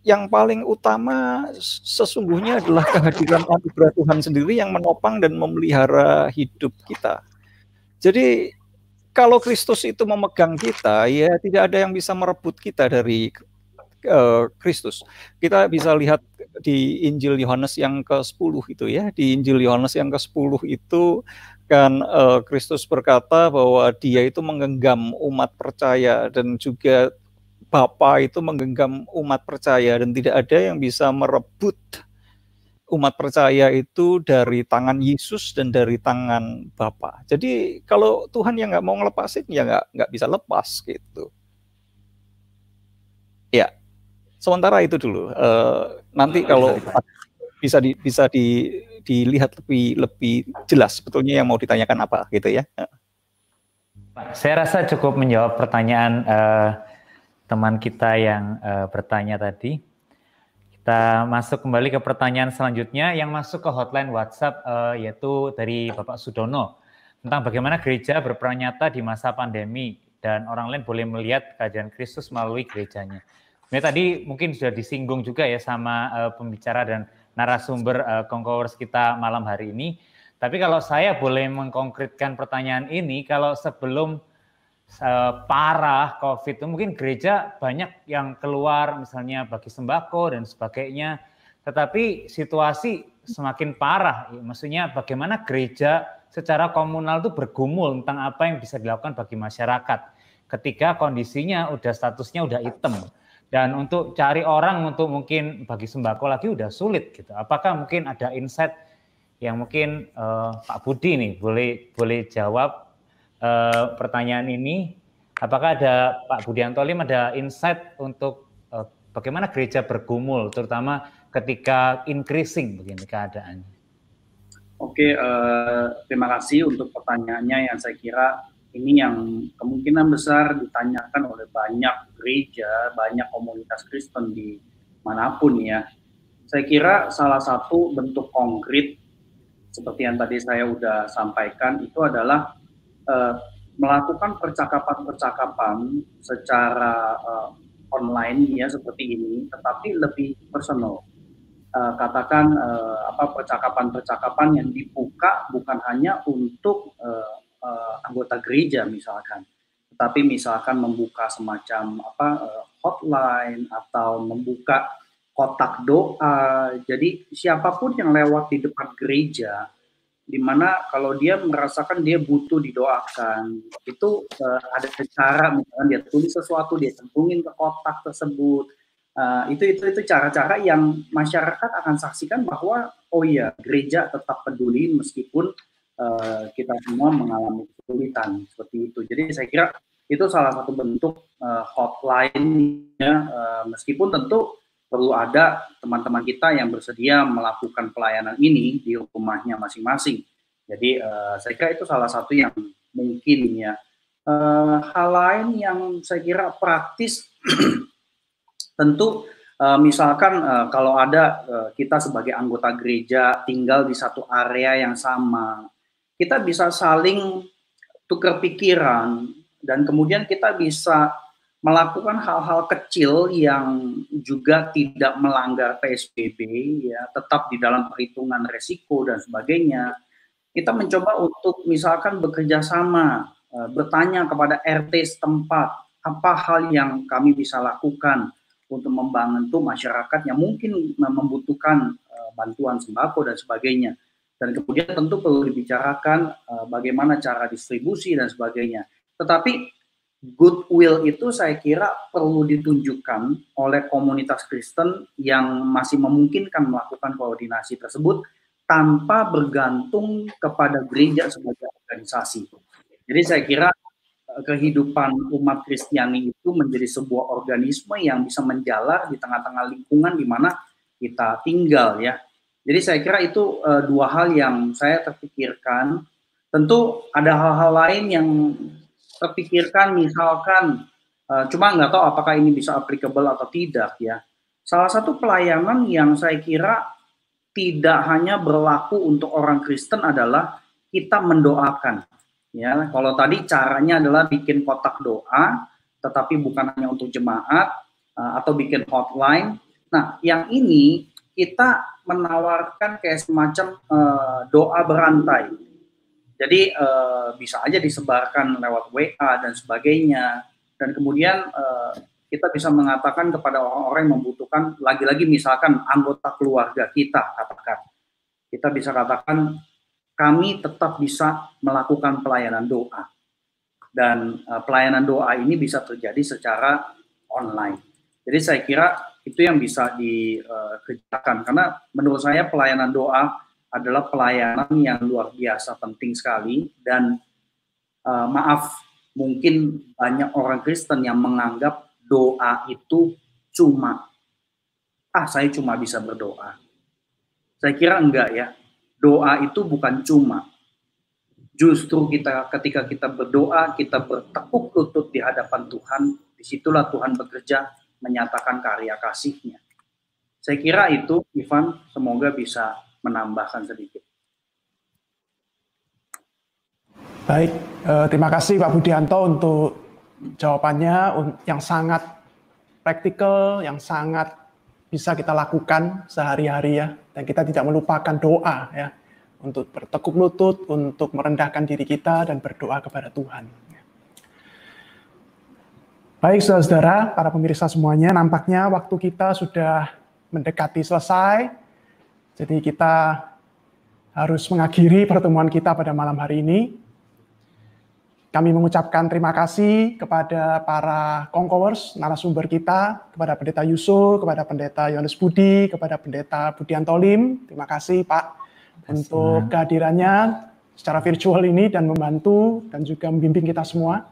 yang paling utama sesungguhnya adalah kehadiran anugerah Tuhan sendiri yang menopang dan memelihara hidup kita. Jadi kalau Kristus itu memegang kita, ya tidak ada yang bisa merebut kita dari Kristus. Kita bisa lihat di Injil Yohanes yang ke-10 itu ya. Di Injil Yohanes yang ke-10 itu Kan Kristus berkata bahwa dia itu menggenggam umat percaya, dan juga Bapa itu menggenggam umat percaya, dan tidak ada yang bisa merebut umat percaya itu dari tangan Yesus dan dari tangan Bapa. Jadi kalau Tuhan yang nggak mau ngelepasin, ya nggak bisa lepas gitu. Ya, sementara itu dulu. Nanti kalau bisa dilihat lebih jelas sebetulnya yang mau ditanyakan apa gitu ya. Pak, saya rasa cukup menjawab pertanyaan teman kita yang bertanya tadi. Kita masuk kembali ke pertanyaan selanjutnya yang masuk ke hotline WhatsApp, yaitu dari Bapak Sudono, tentang bagaimana gereja berperan nyata di masa pandemi dan orang lain boleh melihat kehadiran Kristus melalui gerejanya. Sebenarnya tadi mungkin sudah disinggung juga ya sama pembicara dan narasumber Conquerors kita malam hari ini. Tapi kalau saya boleh mengkonkretkan pertanyaan ini, kalau sebelum parah COVID itu mungkin gereja banyak yang keluar misalnya bagi sembako dan sebagainya, tetapi situasi semakin parah. Maksudnya bagaimana gereja secara komunal itu bergumul tentang apa yang bisa dilakukan bagi masyarakat ketika kondisinya udah statusnya udah hitam, dan untuk cari orang untuk mungkin bagi sembako lagi udah sulit gitu. Apakah mungkin ada insight yang mungkin Pak Budi nih boleh jawab pertanyaan ini? Apakah ada Pak Budi Antolim ada insight untuk bagaimana gereja bergumul, terutama ketika increasing begini keadaannya? Oke, terima kasih untuk pertanyaannya yang saya kira ini yang kemungkinan besar ditanyakan oleh banyak gereja, banyak komunitas Kristen di manapun ya. Saya kira salah satu bentuk konkret seperti yang tadi saya udah sampaikan itu adalah melakukan percakapan-percakapan secara online ya seperti ini, tetapi lebih personal. Katakan percakapan-percakapan yang dibuka bukan hanya untuk anggota gereja misalkan, tetapi misalkan membuka semacam hotline atau membuka kotak doa. Jadi siapapun yang lewat di depan gereja, di mana kalau dia merasakan dia butuh didoakan, itu ada cara, misalkan dia tulis sesuatu, dia centungin ke kotak tersebut. Itu cara-cara yang masyarakat akan saksikan bahwa oh iya, gereja tetap peduli meskipun kita semua mengalami kesulitan seperti itu. Jadi saya kira itu salah satu bentuk hotline ya, meskipun tentu perlu ada teman-teman kita yang bersedia melakukan pelayanan ini di rumahnya masing-masing. Jadi saya kira itu salah satu yang mungkin ya. Hal lain yang saya kira praktis, tentu misalkan kalau ada kita sebagai anggota gereja tinggal di satu area yang sama, kita bisa saling tukar pikiran dan kemudian kita bisa melakukan hal-hal kecil yang juga tidak melanggar PSBB, ya, tetap di dalam perhitungan resiko dan sebagainya. Kita mencoba untuk misalkan bekerja sama, bertanya kepada RT setempat, apa hal yang kami bisa lakukan untuk membantu masyarakat yang mungkin membutuhkan bantuan sembako dan sebagainya. Dan kemudian tentu perlu dibicarakan bagaimana cara distribusi dan sebagainya. Tetapi goodwill itu saya kira perlu ditunjukkan oleh komunitas Kristen yang masih memungkinkan melakukan koordinasi tersebut tanpa bergantung kepada gereja sebagai organisasi. Jadi saya kira kehidupan umat Kristiani itu menjadi sebuah organisme yang bisa menjalar di tengah-tengah lingkungan di mana kita tinggal ya. Jadi saya kira itu dua hal yang saya terpikirkan. Tentu ada hal-hal lain yang terpikirkan, misalkan cuma nggak tahu apakah ini bisa applicable atau tidak ya. Salah satu pelayanan yang saya kira tidak hanya berlaku untuk orang Kristen adalah kita mendoakan. Ya, kalau tadi caranya adalah bikin kotak doa, tetapi bukan hanya untuk jemaat atau bikin hotline. Nah, yang ini kita menawarkan kayak semacam doa berantai. Jadi bisa aja disebarkan lewat WA dan sebagainya. Dan kemudian kita bisa mengatakan kepada orang-orang yang membutuhkan, lagi-lagi misalkan anggota keluarga kita, katakan. Kita bisa katakan, kami tetap bisa melakukan pelayanan doa. Dan pelayanan doa ini bisa terjadi secara online. Jadi saya kira itu yang bisa dikerjakan, karena menurut saya pelayanan doa adalah pelayanan yang luar biasa penting sekali. Dan maaf, mungkin banyak orang Kristen yang menganggap doa itu saya cuma bisa berdoa. Saya kira enggak ya. Doa itu bukan cuma. Justru ketika kita berdoa, kita bertekuk lutut di hadapan Tuhan, disitulah Tuhan bekerja menyatakan karya kasih-Nya. Saya kira itu, Ivan, semoga bisa menambahkan sedikit. Baik, terima kasih Pak Budianto untuk jawabannya yang sangat praktikal, yang sangat bisa kita lakukan sehari-hari ya, dan kita tidak melupakan doa ya, untuk bertekuk lutut, untuk merendahkan diri kita dan berdoa kepada Tuhan. Baik saudara-saudara, para pemirsa semuanya, nampaknya waktu kita sudah mendekati selesai, jadi kita harus mengakhiri pertemuan kita pada malam hari ini. Kami mengucapkan terima kasih kepada para Conquerors, narasumber kita, kepada Pendeta Yusuf, kepada Pendeta Yohanes Budi, kepada Pendeta Budianto Lim. Terima kasih Pak untuk kehadirannya secara virtual ini dan membantu dan juga membimbing kita semua.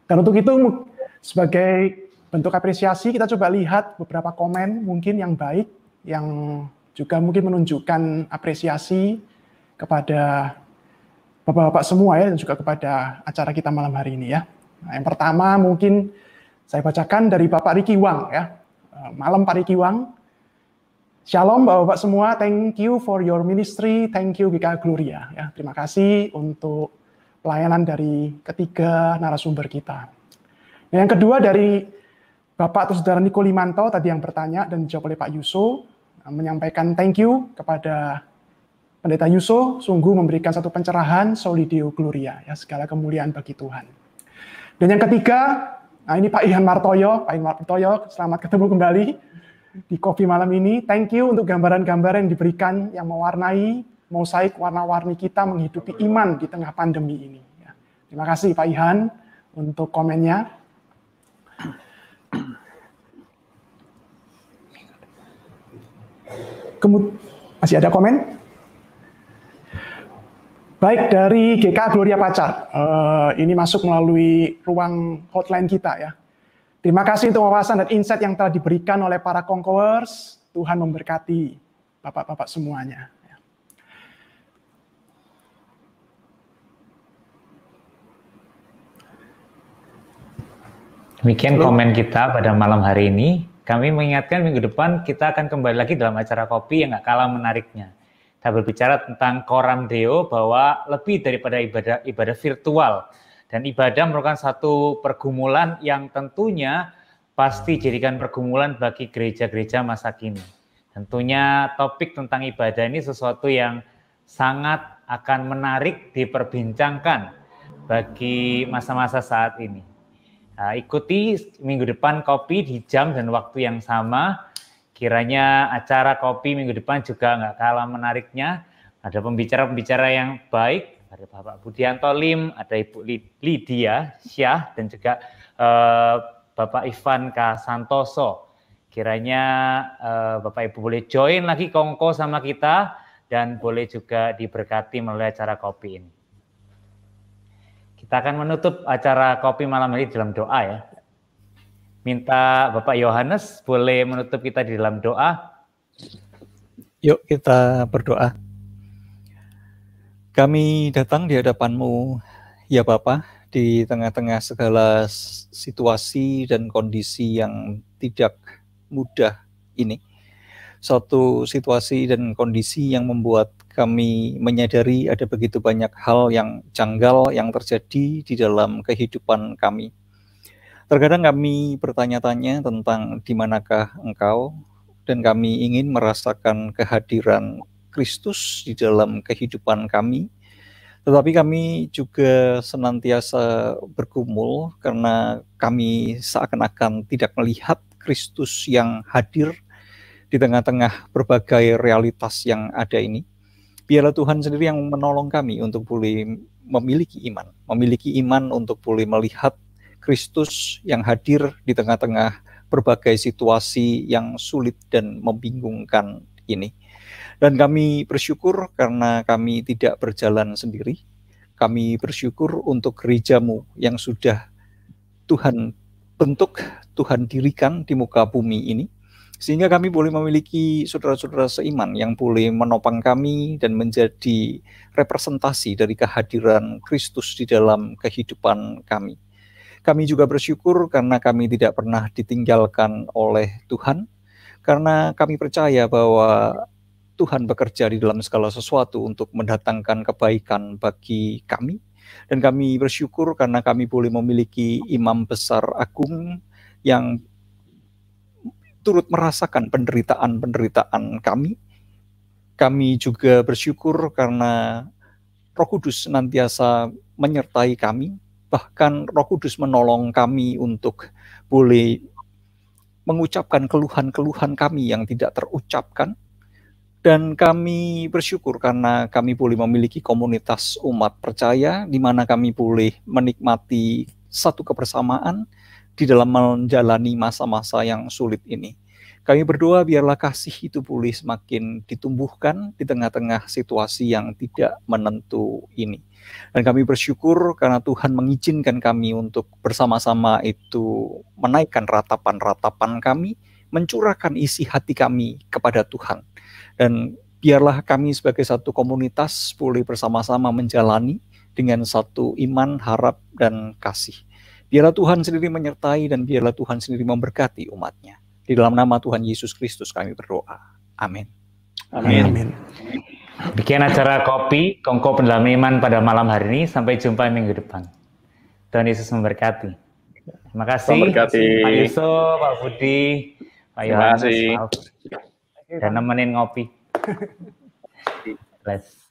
Dan untuk itu, sebagai bentuk apresiasi, kita coba lihat beberapa komen mungkin yang baik, yang juga mungkin menunjukkan apresiasi kepada Bapak-bapak semua ya, dan juga kepada acara kita malam hari ini ya. Nah, yang pertama mungkin saya bacakan dari Bapak Riki Wang ya. Malam Pak Riki Wang. Shalom Bapak-bapak semua, thank you for your ministry, thank you GKA Gloria ya. Terima kasih untuk pelayanan dari ketiga narasumber kita. Nah, yang kedua dari Bapak atau Saudara Niko Limanto tadi yang bertanya dan dijawab oleh Pak Yuso, menyampaikan thank you kepada Pendeta Yuso, sungguh memberikan satu pencerahan, Soli Deo Gloria, ya, segala kemuliaan bagi Tuhan. Dan yang ketiga, nah ini Pak Ihan Martoyo, selamat ketemu kembali di Kopi malam ini. Thank you untuk gambaran-gambaran yang diberikan, yang mewarnai, mosaik warna-warni kita menghidupi iman di tengah pandemi ini. Ya. Terima kasih Pak Ihan untuk komennya. Kemudian, masih ada komen? Baik, dari GKA Gloria Pacar, ini masuk melalui ruang hotline kita ya. Terima kasih untuk wawasan dan insight yang telah diberikan oleh para Conquerors. Tuhan memberkati Bapak-bapak semuanya. Demikian komen kita pada malam hari ini. Kami mengingatkan minggu depan kita akan kembali lagi dalam acara kopi yang gak kalah menariknya. Kita berbicara tentang Coram Deo, bahwa lebih daripada ibadah virtual, dan ibadah merupakan satu pergumulan yang tentunya pasti jadikan pergumulan bagi gereja-gereja masa kini. Tentunya topik tentang ibadah ini sesuatu yang sangat akan menarik diperbincangkan bagi masa-masa saat ini. Nah, ikuti minggu depan kopi di jam dan waktu yang sama. Kiranya acara kopi minggu depan juga nggak kalah menariknya. Ada pembicara-pembicara yang baik, ada Bapak Budianto Lim, ada Ibu Lydia Syah, dan juga Bapak Ivan K. Santoso. Kiranya Bapak Ibu boleh join lagi kongko sama kita, dan boleh juga diberkati melalui acara kopi ini. Kita akan menutup acara kopi malam ini dalam doa ya. Minta Bapak Yohanes boleh menutup kita di dalam doa. Yuk kita berdoa. Kami datang di hadapan-Mu, ya Bapa, di tengah-tengah segala situasi dan kondisi yang tidak mudah ini. Suatu situasi dan kondisi yang membuat kami menyadari ada begitu banyak hal yang janggal yang terjadi di dalam kehidupan kami. Terkadang kami bertanya-tanya tentang di manakah Engkau, dan kami ingin merasakan kehadiran Kristus di dalam kehidupan kami. Tetapi kami juga senantiasa bergumul karena kami seakan-akan tidak melihat Kristus yang hadir di tengah-tengah berbagai realitas yang ada ini. Biarlah Tuhan sendiri yang menolong kami untuk boleh memiliki iman untuk boleh melihat Kristus yang hadir di tengah-tengah berbagai situasi yang sulit dan membingungkan ini. Dan kami bersyukur karena kami tidak berjalan sendiri. Kami bersyukur untuk gereja-Mu yang sudah Tuhan bentuk, Tuhan dirikan di muka bumi ini, sehingga kami boleh memiliki saudara-saudara seiman yang boleh menopang kami dan menjadi representasi dari kehadiran Kristus di dalam kehidupan kami. Kami juga bersyukur karena kami tidak pernah ditinggalkan oleh Tuhan, karena kami percaya bahwa Tuhan bekerja di dalam segala sesuatu untuk mendatangkan kebaikan bagi kami. Dan kami bersyukur karena kami boleh memiliki imam besar agung yang turut merasakan penderitaan kami. Kami juga bersyukur karena Roh Kudus senantiasa menyertai kami, bahkan Roh Kudus menolong kami untuk boleh mengucapkan keluhan-keluhan kami yang tidak terucapkan. Dan kami bersyukur karena kami boleh memiliki komunitas umat percaya di mana kami boleh menikmati satu kebersamaan di dalam menjalani masa-masa yang sulit ini. Kami berdoa biarlah kasih itu boleh semakin ditumbuhkan di tengah-tengah situasi yang tidak menentu ini. Dan kami bersyukur karena Tuhan mengizinkan kami untuk bersama-sama itu menaikkan ratapan-ratapan kami, mencurahkan isi hati kami kepada Tuhan. Dan biarlah kami sebagai satu komunitas boleh bersama-sama menjalani dengan satu iman, harap, dan kasih. Biarlah Tuhan sendiri menyertai dan biarlah Tuhan sendiri memberkati umat-Nya. Di dalam nama Tuhan Yesus Kristus kami berdoa. Amin. Amin. Bikin acara kopi, Kongko Pendalaman Iman pada malam hari ini. Sampai jumpa minggu depan. Tuhan Yesus memberkati. Terima kasih Pak Yusuf, Pak Budi, Pak Yohanes, dan nemenin ngopi. Bless.